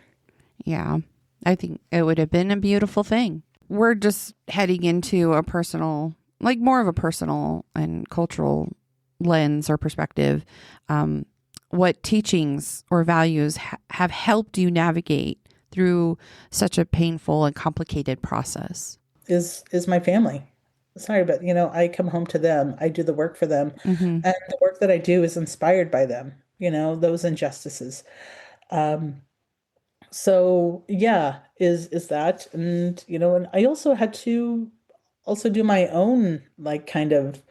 Yeah. I think it would have been a beautiful thing. We're just heading into a personal, like more of a personal and cultural lens or perspective. What teachings or values have helped you navigate through such a painful and complicated process? Is my family. Sorry, but I come home to them. I do the work for them, Mm-hmm. and the work that I do is inspired by them. Those injustices. Um, so yeah, is that, and I also had to also do my own like kind of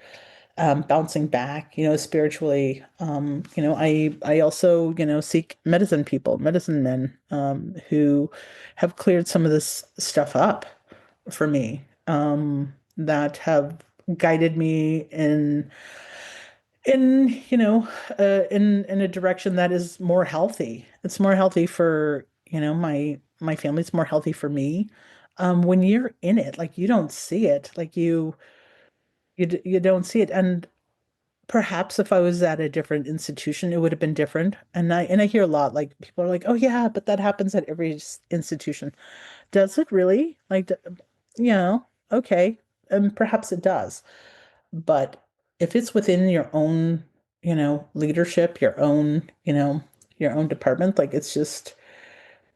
bouncing back, spiritually. I also, seek medicine men, who have cleared some of this stuff up for me, that have guided me in a direction that is more healthy. It's more healthy for, my family. It's more healthy for me. When you're in it, like you don't see it, like you don't see it. And perhaps if I was at a different institution, it would have been different. And I hear a lot, like people are like, "Oh yeah, but that happens at every institution." Does it really? Like, okay, and perhaps it does. But if it's within your own, leadership, your own department, like it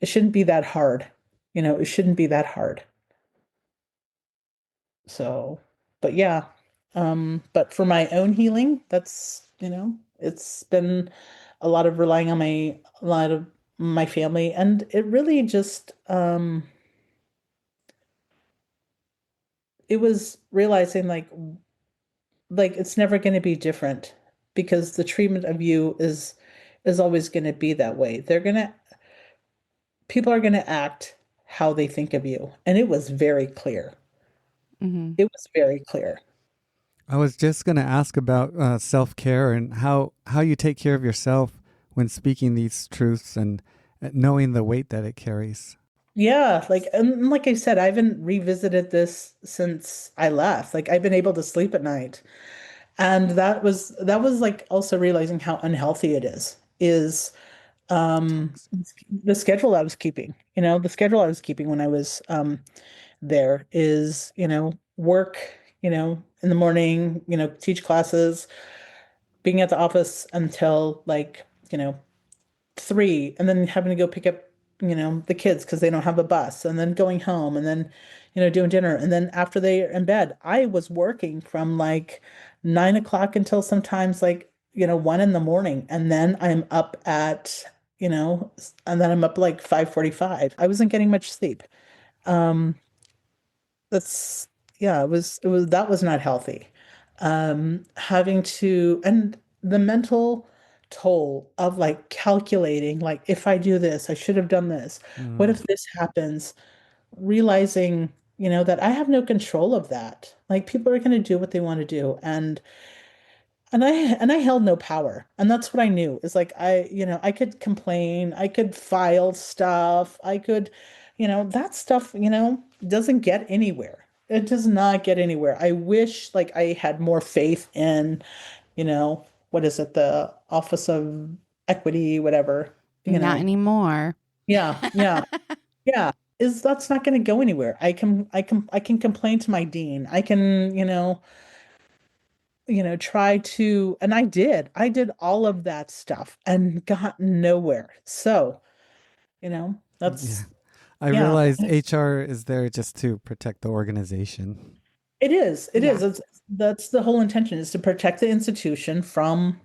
shouldn't be that hard. It shouldn't be that hard. So, but yeah, but for my own healing, it's been a lot of relying on a lot of my family, and it really just, it was realizing like it's never going to be different because the treatment of you is always going to be that way. People are going to act how they think of you, and it was very clear. Mm-hmm. It was very clear. I was just going to ask about self-care and how you take care of yourself when speaking these truths and knowing the weight that it carries. Yeah, and like I said, I haven't revisited this since I left. Like I've been able to sleep at night. And that was like also realizing how unhealthy it is the schedule I was keeping. The schedule I was keeping when I was there is, work, in the morning, teach classes, being at the office until like, 3, and then having to go pick up, the kids because they don't have a bus, and then going home, and then, doing dinner. And then after they are in bed, I was working from like 9 o'clock until sometimes like, 1 in the morning. And then I'm up at, and then I'm up like 5:45. I wasn't getting much sleep. Um, that's yeah, that was not healthy. Having to, and the mental toll of like calculating, like if I do this, I should have done this. What Mm. if this happens? Realizing, that I have no control of that. Like people are going to do what they want to do, and I held no power. And that's what I knew. Is like I could complain, I could file stuff, I could, that stuff, doesn't get anywhere. It does not get anywhere. I wish like I had more faith in, what is it, the Office of Equity, whatever, Not anymore. yeah, yeah, yeah. Is that's not going to go anywhere. I can complain to my dean. I can, try to, and I did all of that stuff and got nowhere. So, Yeah. that's, I yeah, realized HR is there just to protect the organization. it Yeah. is. That's the whole intention, is to protect the institution from,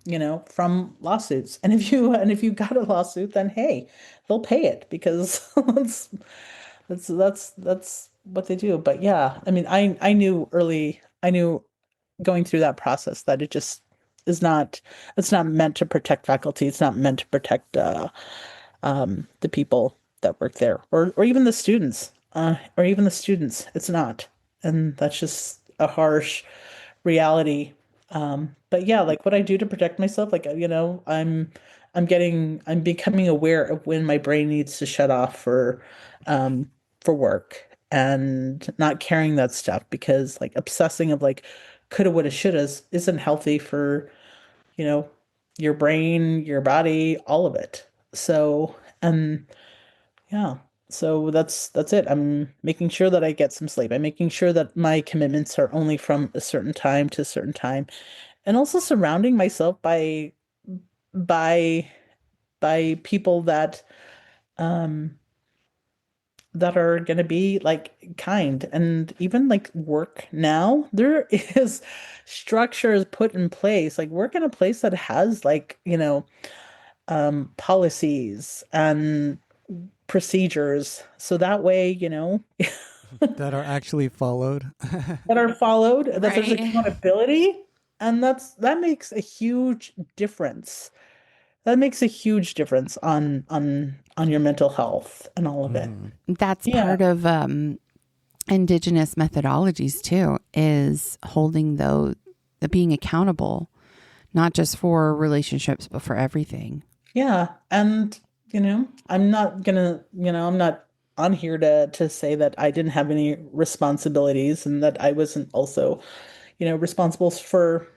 from lawsuits. And if you got a lawsuit, then hey, they'll pay it because that's what they do. But yeah, I mean, I knew going through that process that it just is not, it's not meant to protect faculty. It's not meant to protect the people that work there, or even the students, it's not. And that's just a harsh reality. But yeah, like what I do to protect myself, like, I'm becoming aware of when my brain needs to shut off for work, and not carrying that stuff, because like obsessing of like coulda, woulda, shouldas isn't healthy for, you know, your brain, your body, all of it. So, yeah. So that's it. I'm making sure that I get some sleep. I'm making sure that my commitments are only from a certain time to a certain time. And also surrounding myself by people um that are going to be like kind. And even like work now, there is structures put in place. Like work in a place that has like, policies and procedures, so that way, That are actually followed. that are followed, that there's Right. accountability. And that makes a huge difference. That makes a huge difference on your mental health and all of it. That's Yeah. part of Indigenous methodologies too, is holding those, being accountable, not just for relationships, but for everything. Yeah. And, I'm not gonna, I'm not on here to say that I didn't have any responsibilities and that I wasn't also, responsible for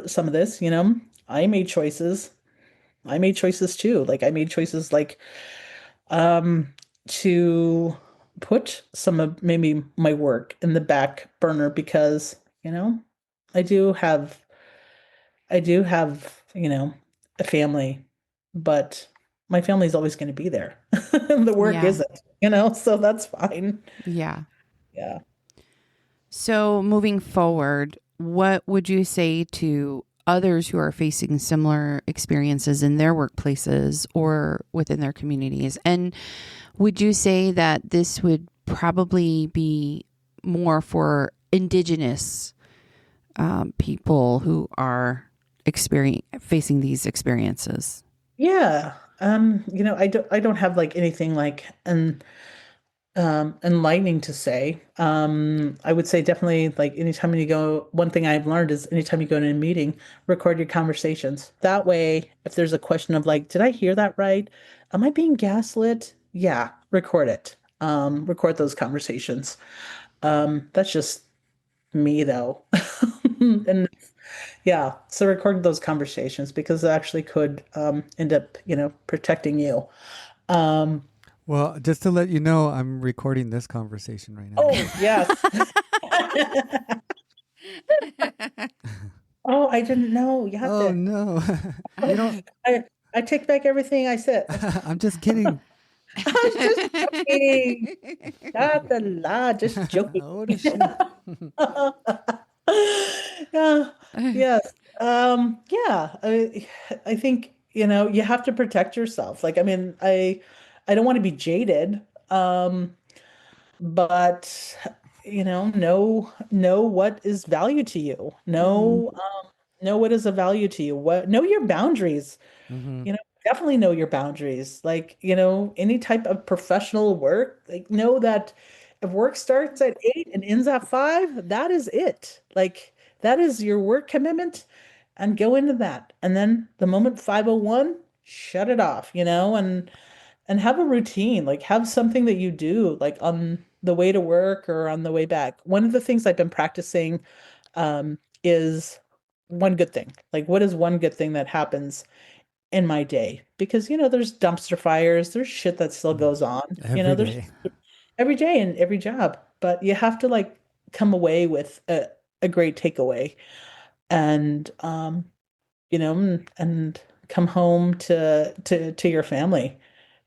some of this. I made choices. I made choices too. Like I made choices like um to put some of maybe my work in the back burner because, I do have I do have, a family, but my family's always going to be there. The work Yeah. isn't, so that's fine. Yeah. Yeah. So moving forward, what would you say to others who are facing similar experiences in their workplaces or within their communities? And would you say that this would probably be more for Indigenous people who are facing these experiences? Yeah. I don't have like anything like enlightening to say. I would say definitely like anytime you go, one thing I've learned is anytime you go to a meeting, record your conversations. That way, if there's a question of like, did I hear that right? Am I being gaslit? Yeah, record it. Record those conversations. That's just me though. And yeah, so record those conversations because it actually could end up, protecting you. Um, Well, just to let you know, I'm recording this conversation right now. oh, yes. Oh, I didn't know. You have Oh to. no. You don't I take back everything I said. I'm just kidding. I'm just joking. Not the lie, just joking. Holy shit. Yeah, yes. Yeah. I think, you have to protect yourself. Like, I mean, I don't want to be jaded. But know what is value to you. Know what is a value to you. Know your boundaries. Mm-hmm. Definitely know your boundaries. Like, any type of professional work, like know that if work starts at 8 and ends at 5, that is it. Like that is your work commitment and go into that. And then the moment 5:01, shut it off, and have a routine, like have something that you do like on the way to work or on the way back. One of the things I've been practicing is one good thing. Like what is one good thing that happens in my day? Because there's dumpster fires, there's shit that still goes on. Every There's day. every day in every job, but you have to like come away with a great takeaway and and come home to your family.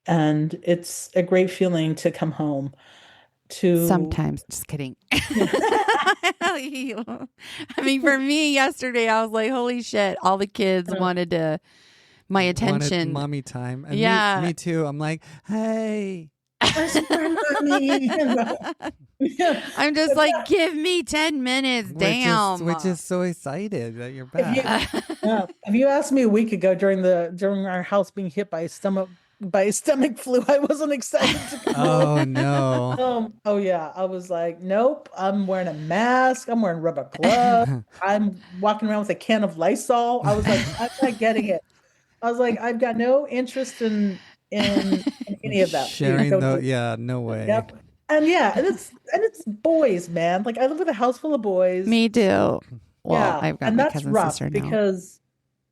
And it's a great feeling to come home to. Sometimes, just kidding. I mean, for me yesterday, I was like, holy shit, all the kids wanted my Wanted attention. mommy time. And Yeah. me too. I'm like, hey. Where's my mommy? I'm just like, give me 10 minutes. Damn. We're just so excited that you're If you, back. if you asked me a week ago during our house being hit by a stomach flu, I wasn't excited to come home. Oh no. Oh yeah, I was like, nope. I'm wearing a mask. I'm wearing rubber gloves. I'm walking around with a can of Lysol. I was like, I'm not getting it. I was like, I've got no interest in any of that. Sharing Don't though, do it. yeah, no way. Yep. And yeah, and it's boys, man. Like I live with a house full of boys. Me too. Well, Yeah, I've got and my that's cousin rough sister now. because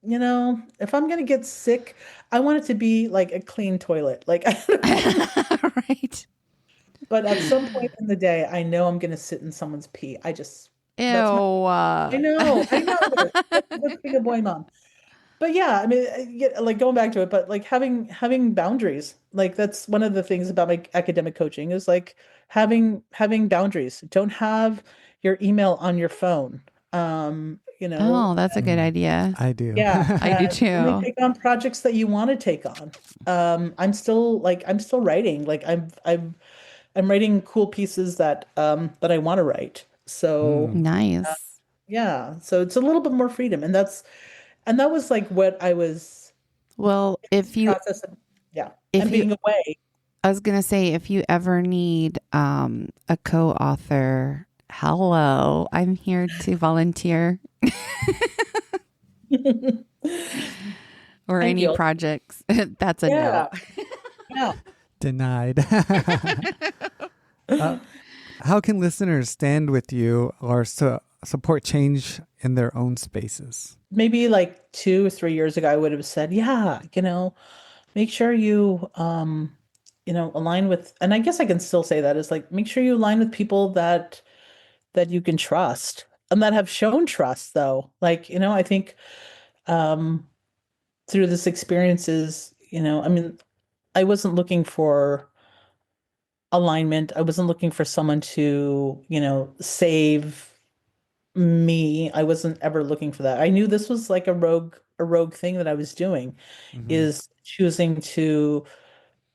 if I'm gonna get sick, I want it to be like a clean toilet. Like, Right. but at some point in the day, I know I'm gonna sit in someone's pee. Ew. I know. That's being a boy mom. But yeah, I mean, like going back to it, but like having boundaries, like that's one of the things about my academic coaching is like having boundaries. Don't have your email on your phone. Oh, that's a good idea. I do. Yeah, I do only too. take on projects that you want to take on. I'm still writing. Like I'm writing cool pieces that I want to write. So Mm. Nice. Yeah. So it's a little bit more freedom. And that was like what I was Well, process of, yeah. if And you being away. I was gonna say, if you ever need a co-author, hello, I'm here to volunteer or Thank any you. projects. That's a no. Yeah. Yeah. Denied. uh, how can listeners stand with you or support change in their own spaces? Maybe like 2 or 3 years ago, I would have said, yeah, make sure you align with, and I guess I can still say that is like, make sure you align with people that you can trust and that have shown trust though. Like, I think um through this experiences, I mean, I wasn't looking for alignment. I wasn't looking for someone to, save me. I wasn't ever looking for that. I knew this was like a rogue thing that I was doing, Hmm. is choosing to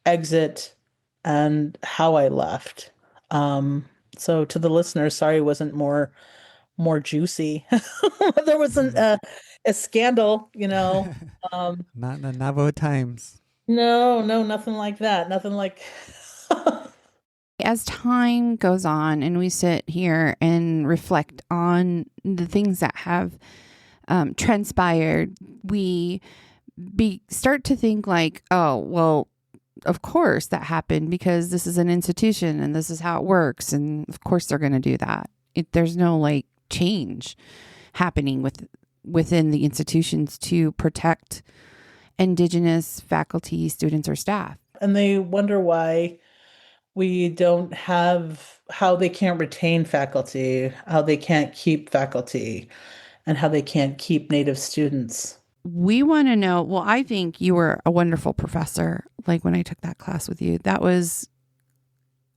exit and how I left. Um, so to the listeners, sorry it wasn't more juicy. There wasn't a scandal, Um, Not in the Navajo Times. no, no, nothing like that. Nothing like As time goes on and we sit here and reflect on the things that have transpired, we start to think like, oh, well, of course that happened because this is an institution and this is how it works. And of course they're going to do that. There's no like change happening within the institutions to protect Indigenous faculty, students, or staff. and they wonder why we don't have how they can't retain faculty, how they can't keep faculty, and how they can't keep Native students. We want to know. Well, I think you were a wonderful professor. Like when I took that class with you,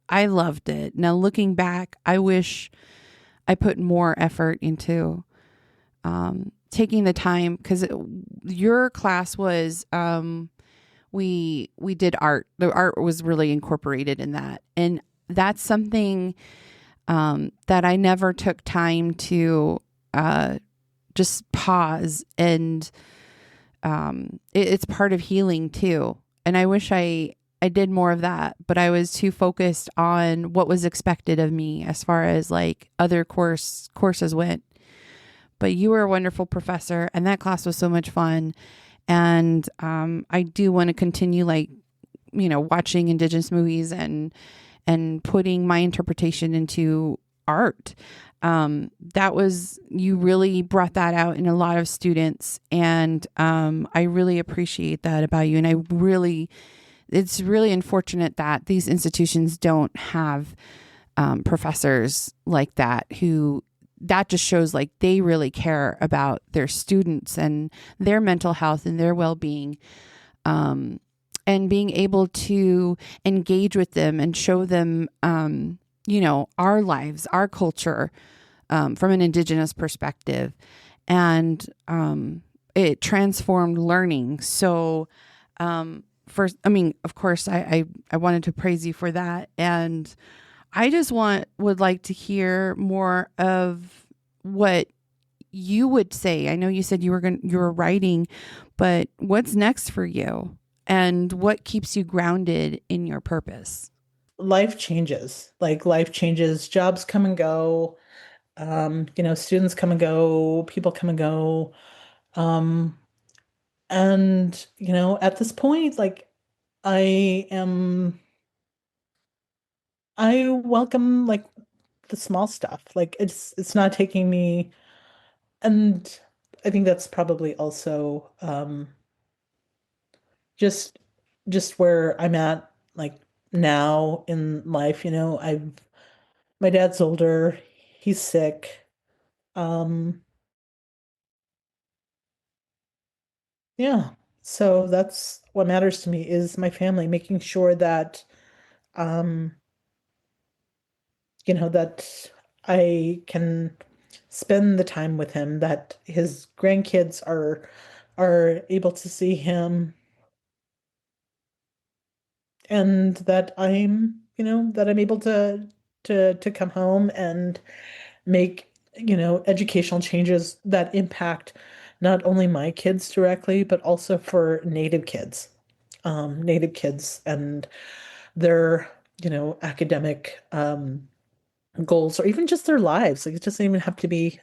I loved it. Now looking back, I wish I put more effort into taking the time, because your class was we did art. The art was really incorporated in that, and that's something that I never took time to just pause, and it's part of healing too. And I wish I did more of that, but I was too focused on what was expected of me as far as like other courses went. But you were a wonderful professor, and that class was so much fun. And I do want to continue, like, watching Indigenous movies and putting my interpretation into art. You really brought that out in a lot of students, and I really appreciate that about you. And it's really unfortunate that these institutions don't have professors like that that just shows like they really care about their students and their mental health and their well-being, and being able to engage with them and show them, our lives, our culture, from an Indigenous perspective. And it transformed learning. So first, I mean, of course, I wanted to praise you for that. And I just would like to hear more of what you would say. I know you said you were writing, but what's next for you, and what keeps you grounded in your purpose? Life changes. Like life changes, jobs come and go, students come and go, people come and go. Um, and at this point, like I am I welcome like the small stuff. Like it's not taking me, and I think that's probably also just just where I'm at like now in life, I've my dad's older, he's sick. Um yeah. So that's what matters to me is my family, making sure that um that I can spend the time with him, that his grandkids are able to see him, and that I'm able to come home and make educational changes that impact not only my kids directly, but also for Native kids and their, academic goals or even just their lives. Like it doesn't even have to be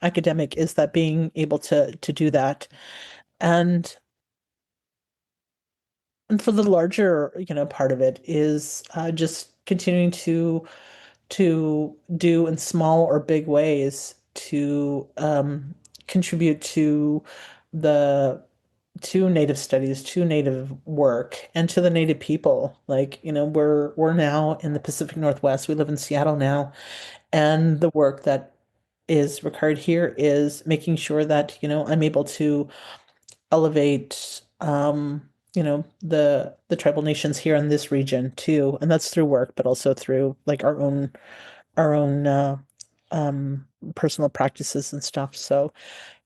academic, is that being able to do that. And and for the larger, part of it is just continuing to do in small or big ways to contribute to the to Native studies, to Native work, and to the Native people. Like, we're now in the Pacific Northwest. We live in Seattle now, and the work that is required here is making sure that, I'm able to elevate the tribal nations here in this region too. And that's through work, but also through like our own um personal practices and stuff. So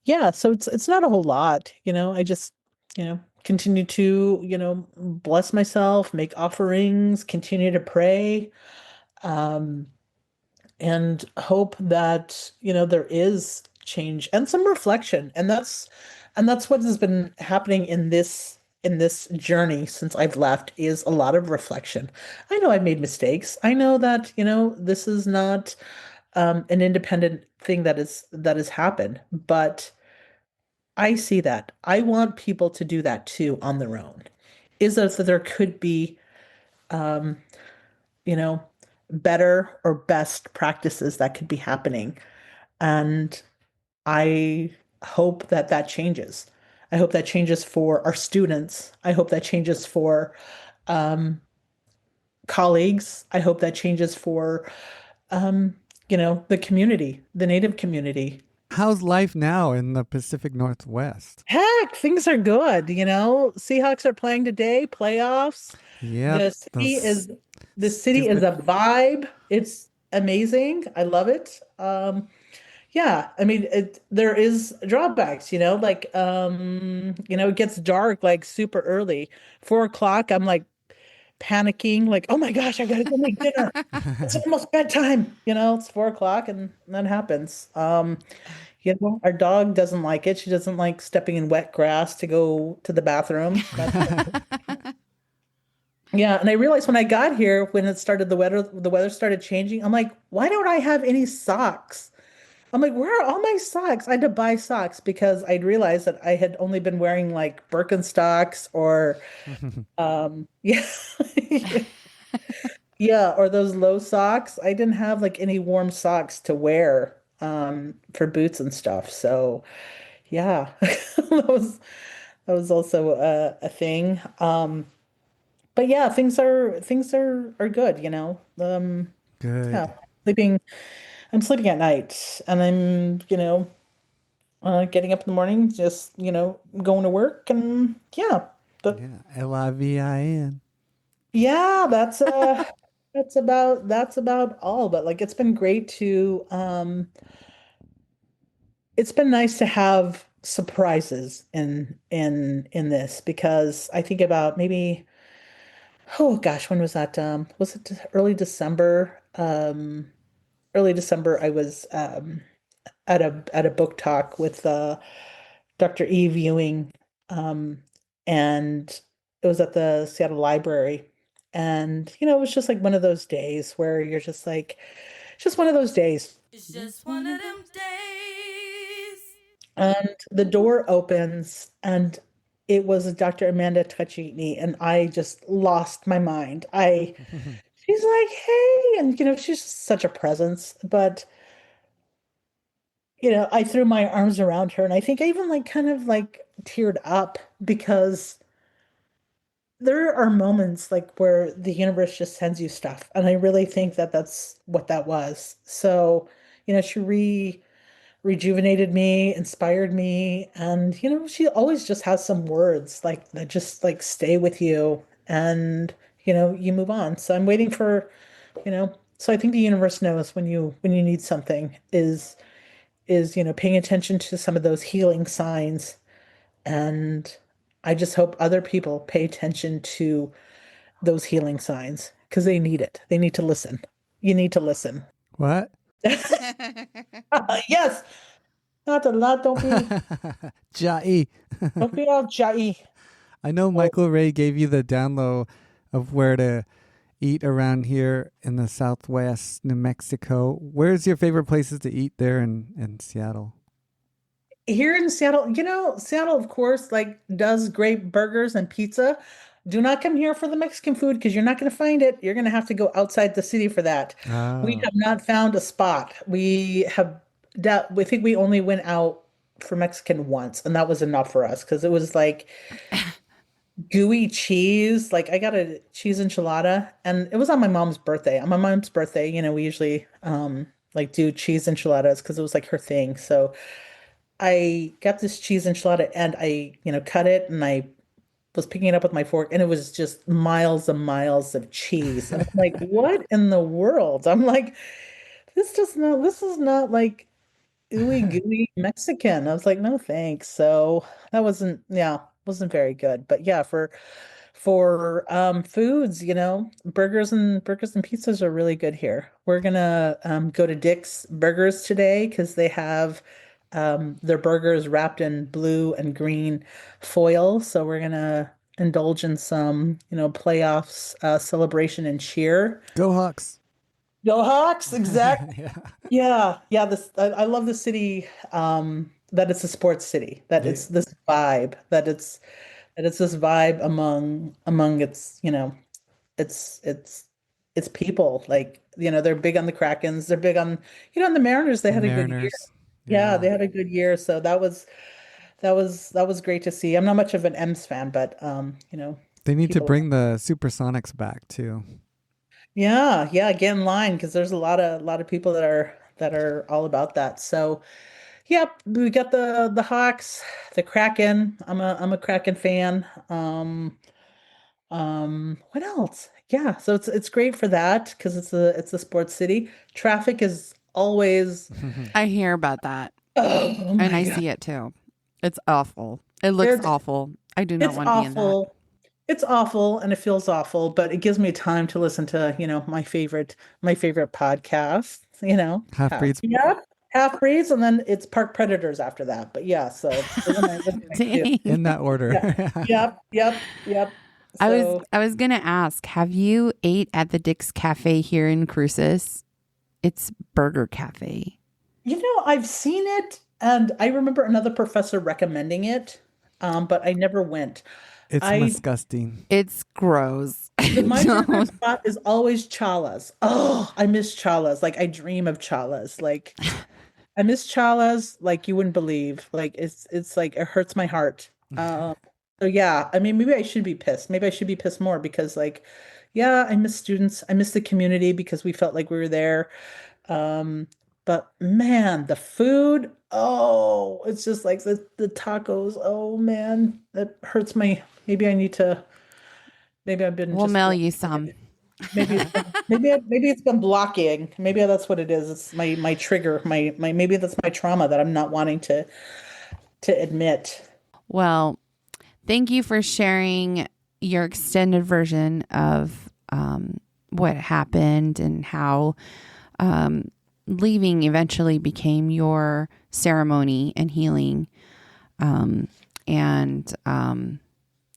yeah, so it's not a whole lot, I just, continue to, bless myself, make offerings, continue to pray, um, and hope that, there is change and some reflection. And that's what has been happening in this journey since I've left, is a lot of reflection. I know I've made mistakes. I know that, this is not an independent thing that has happened, but I see that. I want people to do that too on their own. Is that there could be, um, you know, better or best practices that could be happening. And I hope that that changes. I hope that changes for our students. I hope that changes for um, colleagues. I hope that changes for, the community, the Native community. How's life now in the Pacific Northwest? Heck, things are good, Seahawks are playing today, playoffs. Yep, The city those is the city is stupid. a vibe. It's amazing. I love it. Yeah, I mean, there is drawbacks, like it gets dark like super early. 4 o'clock, I'm like panicking, like, oh my gosh, I gotta go make dinner. It's almost bedtime, it's 4 o'clock and that happens. Our dog doesn't like it. She doesn't like stepping in wet grass to go to the bathroom. Yeah, and I realized when I got here, when the weather started changing, I'm like, why don't I have any socks? I'm like, where are all my socks? I had to buy socks because I'd realized that I had only been wearing like Birkenstocks or yeah. Yeah, or those low socks. I didn't have like any warm socks to wear for boots and stuff. So yeah, that was also a thing. But yeah, things are good, yeah. Good. Sleeping I'm sleeping at night and I'm, getting up in the morning, just, going to work and yeah. But Yeah, Livin. yeah, that's about all. But like it's been great to it's been nice to have surprises in this, because I think about maybe, oh gosh, when was that? Was it early December? Early December, I was at a book talk with Dr. Eve Ewing, um, and it was at the Seattle Library. And it was just like one of those days where you're just like, just one of those days. It's just one of them days. And the door opens, and it was Dr. Amanda Tachini, and I just lost my mind. She's like, hey, and she's just such a presence. But I threw my arms around her, and I think I even like kind of like teared up, because there are moments like where the universe just sends you stuff. And I really think that that's what that was. So, she rejuvenated me, inspired me, and she always just has some words like that just like stay with you, and you move on. So I'm waiting for, so I think the universe knows when you need something, is paying attention to some of those healing signs. And I just hope other people pay attention to those healing signs, because they need it. They need to listen. You need to listen. What? Yes. Not a lot. Don't Jai. be all jai. I know Michael Ray gave you the down low of where to eat around here in the Southwest, New Mexico. Where's your favorite places to eat there in Seattle? Here in Seattle, Seattle, of course, like does great burgers and pizza. Do not come here for the Mexican food because you're not going to find it. You're going to have to go outside the city for that. We Oh. have not found a spot. We think we only went out for Mexican once, and that was enough for us because it was like gooey cheese. Like I got a cheese enchilada, and it was on my mom's birthday. On my mom's birthday, we usually like do cheese enchiladas because it was like her thing. So I got this cheese enchilada and I, cut it and I was picking it up with my fork and it was just miles and miles of cheese. And I'm like, what in the world? I'm like, this is not like ooey gooey Mexican. I was like, no thanks. So that wasn't very good. But yeah, for foods, burgers and pizzas are really good here. We're gonna go to Dick's Burgers today because they have their burgers wrapped in blue and green foil. So we're gonna indulge in some, playoffs celebration and cheer. Go Hawks. Go Hawks, exactly. Yeah. Yeah. I love the city, that it's a sports city, that Yeah. it's this vibe, that it's this vibe among its people. Like, they're big on the Krakens, they're big on the Mariners. They The had a good year. Mariners. Yeah, Yeah. they had a good year. So that was great to see. I'm not much of an M's fan, but They need to people. bring the Supersonics back too. Yeah, get in line because there's a lot of people that are all about that. So, yep, we got the Hawks, the Kraken. I'm a Kraken fan. What else? Yeah, so it's great for that because it's a sports city. Traffic is always, I hear about that, oh and my I God. see it too. It's awful. It looks It's awful. I do not it's want to be in that. awful. It's awful and it feels awful, but it gives me time to listen to, my favorite podcast, Half breeds. yeah, half breeds, and then it's park predators after that. But yeah, so those are my two. Dang. In that order. Yeah. Yep. I was So I was gonna ask, have you ate at the Dick's Cafe here in Cruces? It's Burger Cafe. I've seen it and I remember another professor recommending it, but I never went. It's I disgusting. It's gross. My favorite Don't- spot is always Chala's. Oh, I miss Chala's. Like I dream of Chala's. Like I miss Chala's like you wouldn't believe. Like it's like it hurts my heart. So yeah, I mean maybe I should be pissed. Maybe I should be pissed more because like yeah, I miss students. I miss the community because we felt like we were there. Um, but man, the food, oh, it's just like the tacos. Oh man, that hurts my maybe I've been We'll just mail you some. maybe it's been blocking. Maybe that's what it is. It's my trigger. My maybe that's my trauma that I'm not wanting to admit. Well, thank you for sharing your extended version of what happened and how leaving eventually became your ceremony and healing.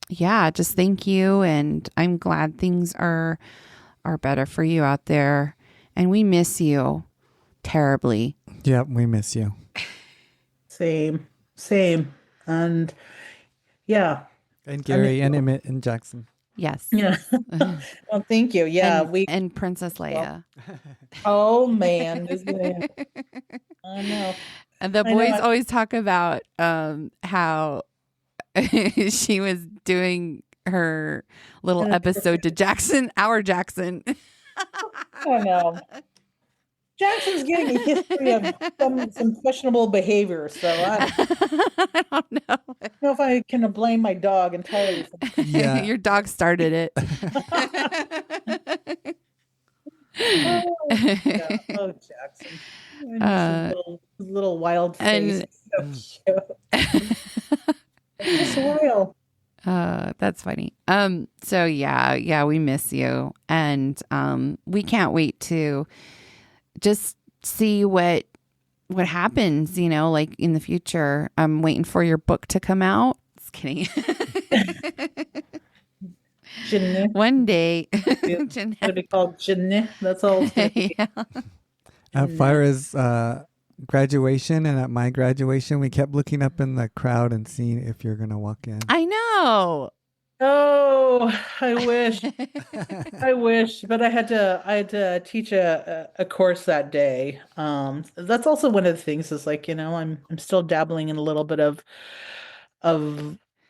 Yeah, just thank you. And I'm glad things are better for you out there. And we miss you terribly. Yep, we miss you. Same. And yeah, And I Gary miss and you. Emmett and Jackson. Yes. Yeah. Well, thank you. Yeah, And Princess Leia. oh man, isn't it? I know. And the I know. boys always talk about how she was doing her little episode to Jackson, our Jackson. I know. Jackson's getting a history of some questionable behavior, so I I don't know. don't know if I can blame my dog entirely for that. Yeah. Your dog started it. Yeah. Oh, Jackson. And his little wild face. So cute. Just wild. That's funny. So yeah, we miss you. And we can't wait to just see what happens, like in the future. I'm waiting for your book to come out. Just kidding. Jeanette. One day. It's going to be called Jeanette. That's all it's going to be. Yeah. At Fira's graduation and at my graduation, we kept looking up in the crowd and seeing if you're going to walk in. I know. Oh, I wish. I wish, but I had to teach a course that day. That's also one of the things is like, I'm still dabbling in a little bit of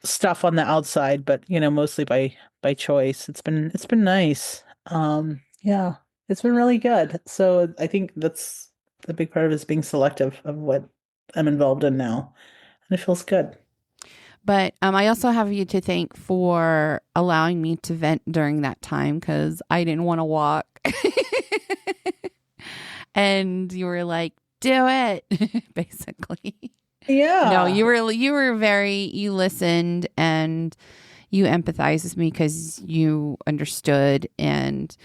stuff on the outside, but mostly by choice. It's been nice. Yeah, it's been really good. So I think that's the big part of it is being selective of what I'm involved in now. And it feels good. But I also have you to thank for allowing me to vent during that time because I didn't want to walk. And you were like, do it, basically. Yeah. No, you listened and you empathized with me because you understood and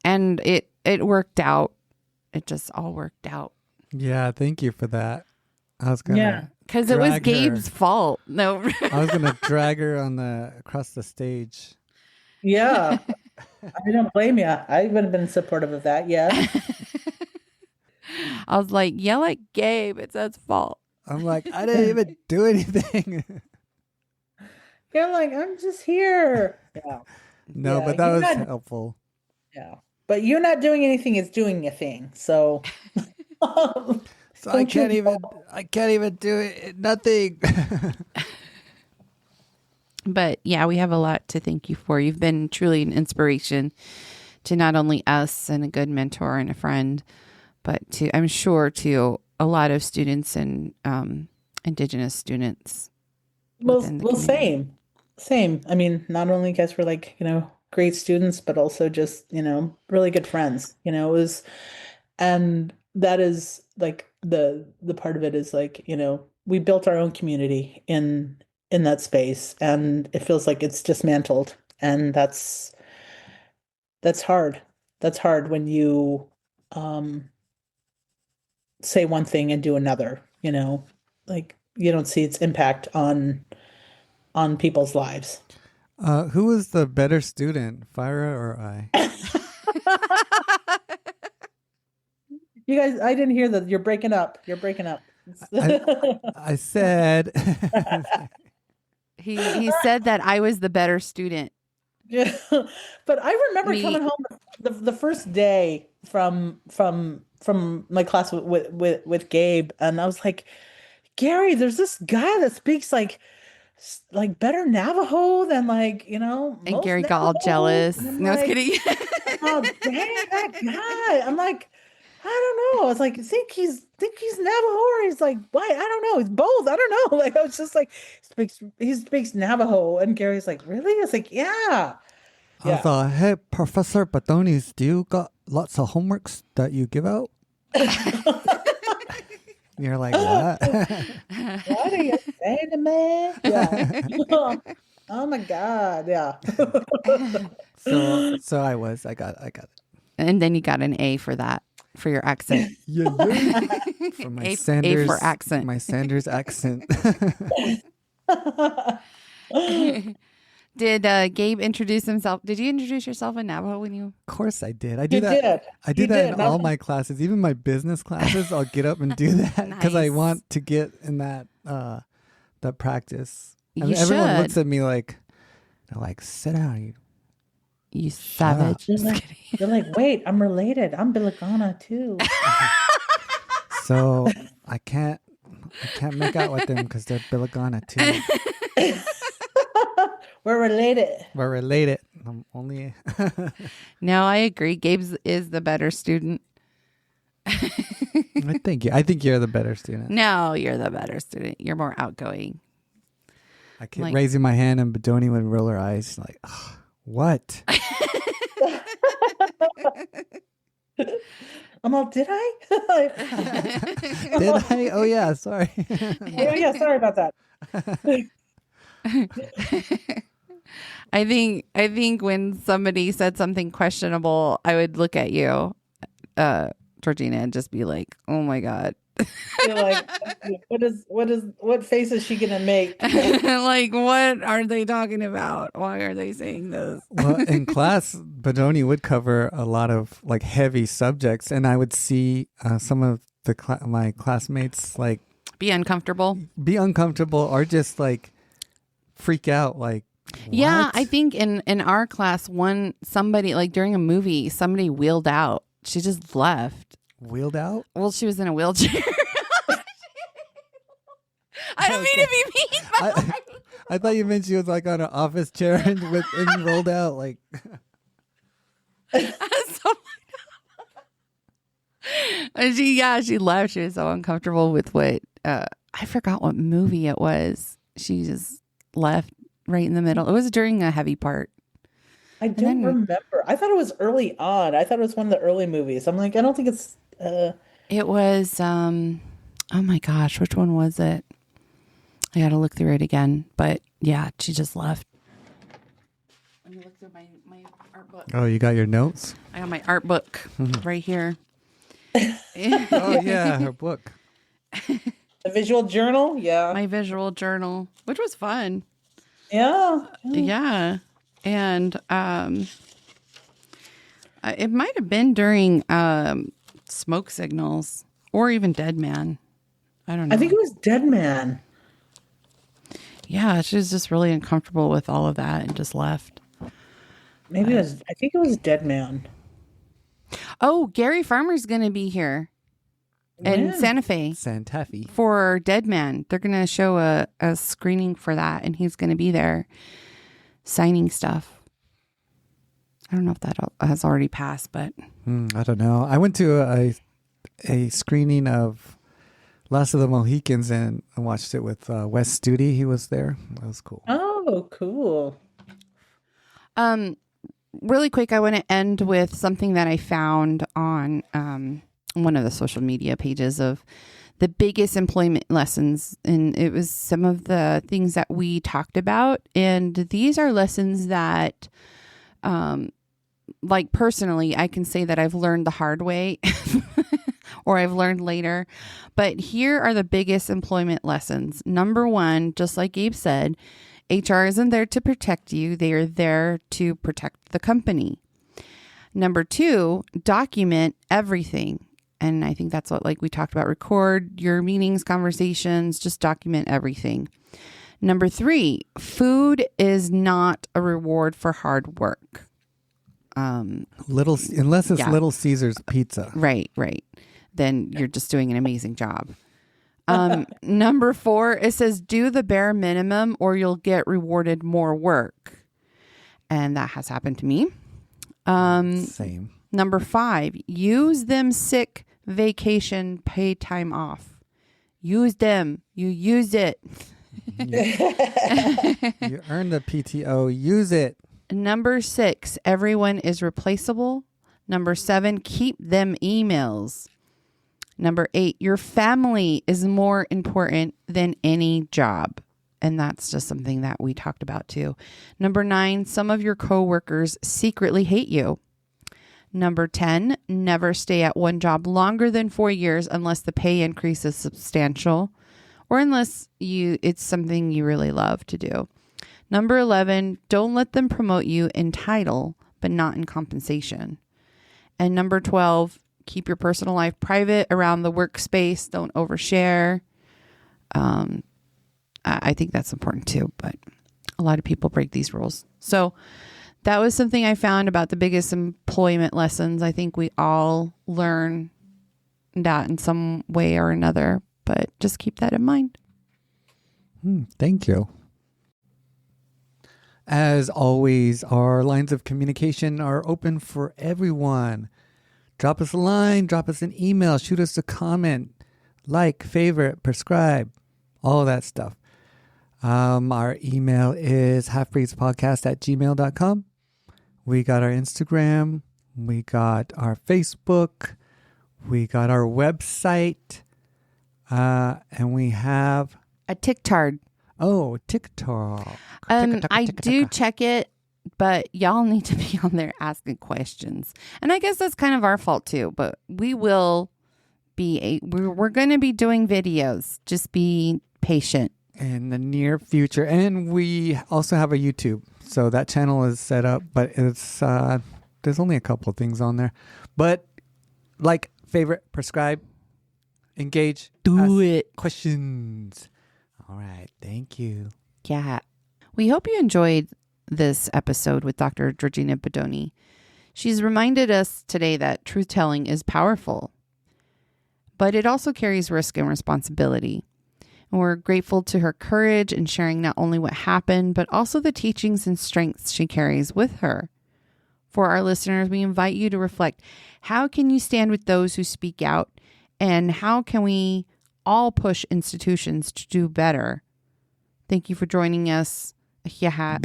it worked out. It just all worked out. Yeah, thank you for that. I was gonna because it was drag Gabe's her. fault. No, I was gonna drag her across the stage. Yeah. I don't blame you. I would have been supportive of that. Yeah. I was like, yell at Gabe. It's his fault. I'm like, I didn't even do anything. You're like, I'm just here. Yeah. No, Yeah, but that you're was not- helpful. Yeah. But you not doing anything is doing a thing. So So I can't even do it. Nothing. But yeah, we have a lot to thank you for. You've been truly an inspiration to not only us and a good mentor and a friend, but I'm sure to a lot of students and Indigenous students. well, within the community. same. I mean, not only guys were like, great students, but also just, really good friends. It was, and that is like the part of it is like, we built our own community in that space, and it feels like it's dismantled, and that's hard. That's hard when you say one thing and do another, like you don't see its impact on people's lives. Who was the better student, Fira or I? You guys, I didn't hear that. You're breaking up. I said. He said that I was the better student. Yeah. But I remember coming home the first day from my class with Gabe, and I was like, Gary, there's this guy that speaks like better Navajo than And most Gary got all Navajo. jealous. And I'm No, I was like, kidding. oh, dang, that guy. I'm like, I don't know. I was like, think he's Navajo, or he's like, why? I don't know. He's both. I don't know. Like, I was just like, he speaks Navajo, and Gary's like, really? I was like, yeah. I thought, hey, Professor Badoni, do you got lots of homeworks that you give out? You're like, what? What are you saying to me? Yeah. Oh my God. Yeah. So I got it. And then you got an A for that, for your accent. Yeah. For my A Sanders for accent. My Sanders accent. Did Gabe introduce himself? Did you introduce yourself in Navajo when you? Of course I did. I do You that. did. I do You that did. in all my classes, even my business classes. I'll get up and do that because I Nice. want to get in that practice. You And everyone should. looks at me like, they're like, sit down. You savage. You're Just like, kidding. you're like, wait, I'm related. I'm Biligana too. So I can't make out with them because they're Biligana too. We're related. We're related. I'm only. No, I agree. Gabe is the better student. I think you're the better student. No, you're the better student. You're more outgoing. I keep Like- raising my hand and Badoni would roll her eyes like, "Ugh, what? I'm all, did I? Did I? Oh yeah, sorry. Oh yeah, sorry about that. I think when somebody said something questionable, I would look at you Georgina, and just be like, oh my God. You're like, what face is she gonna make? Like, what are they talking about? Why are they saying this? Well, in class, Badoni would cover a lot of like heavy subjects, and I would see some of my classmates like Be uncomfortable. or just like freak out. Like, Yeah, what? I think in our class, somebody like during a movie, somebody wheeled out. She just left. Wheeled out? Well, she was in a wheelchair. I don't mean to be mean, but I thought you meant she was like on an office chair and rolled out like. And she left. She was so uncomfortable with what I forgot what movie it was. She just left right in the middle. It was during a heavy part. I don't remember. I thought it was early on. I thought it was one of the early movies. I'm like, I don't think it's. It was. Oh my gosh, which one was it? I got to look through it again. But yeah, she just left. Let me look through my art book. Oh, you got your notes? I got my art book right here. Oh yeah, her book. The visual journal, yeah. My visual journal, which was fun. Yeah. Yeah. And it might have been during Smoke Signals or even Dead Man. I don't know. I think it was Dead Man. Yeah, she was just really uncomfortable with all of that and just left. Maybe I think it was Dead Man. Oh, Gary Farmer's going to be here in Santa Fe for Dead Man. They're going to show a screening for that, and he's going to be there signing stuff. I don't know if that has already passed, but I don't know. I went to a screening of Last of the Mohicans and I watched it with Wes Studi. He was there. That was cool. Oh, cool. Really quick, I want to end with something that I found on one of the social media pages of the biggest employment lessons. And it was some of the things that we talked about. And these are lessons that, like personally, I can say that I've learned the hard way or I've learned later. But here are the biggest employment lessons. Number one, just like Gabe said, HR isn't there to protect you. They are there to protect the company. Number two, document everything. And I think that's what, like we talked about, record your meetings, conversations, just document everything. Number three, food is not a reward for hard work. Unless it's Little Caesar's pizza. Right. Then you're just doing an amazing job. Number four, it says do the bare minimum or you'll get rewarded more work. And that has happened to me. Same. Number five, use them sick, vacation, pay time off. Use them. You use it. You earn the PTO. Use it. Number six, everyone is replaceable. Number seven, keep them emails. Number eight, your family is more important than any job. And that's just something that we talked about too. Number nine, some of your coworkers secretly hate you. Number 10, never stay at one job longer than 4 years unless the pay increase is substantial or unless it's something you really love to do. Number 11, don't let them promote you in title, but not in compensation. And number 12, keep your personal life private around the workspace. Don't overshare. I think that's important too, but a lot of people break these rules. So that was something I found about the biggest employment lessons. I think we all learn that in some way or another, but just keep that in mind. Thank you. As always, our lines of communication are open for everyone. Drop us a line, drop us an email, shoot us a comment, like, favorite, prescribe, all of that stuff. Our email is halfbreedspodcast@gmail.com. We got our Instagram. We got our Facebook. We got our website. And we have a TikTok. Oh, TikTok. I do check it But y'all need to be on there asking questions. And I guess that's kind of our fault too, but we will we're going to be doing videos. Just be patient. In the near future. And we also have a YouTube. So that channel is set up, but it's there's only a couple of things on there. But like, favorite, prescribe, engage, Do it. questions. All right. Thank you. Yeah. We hope you enjoyed this episode with Dr. Georgina Badoni. She's reminded us today that truth-telling is powerful, but it also carries risk and responsibility. And we're grateful to her courage in sharing not only what happened, but also the teachings and strengths she carries with her. For our listeners, we invite you to reflect, how can you stand with those who speak out? And how can we all push institutions to do better? Thank you for joining us. Yeah.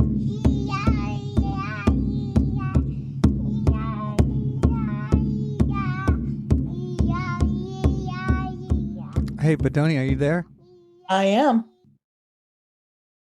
Hey, Badoni, are you there? I am.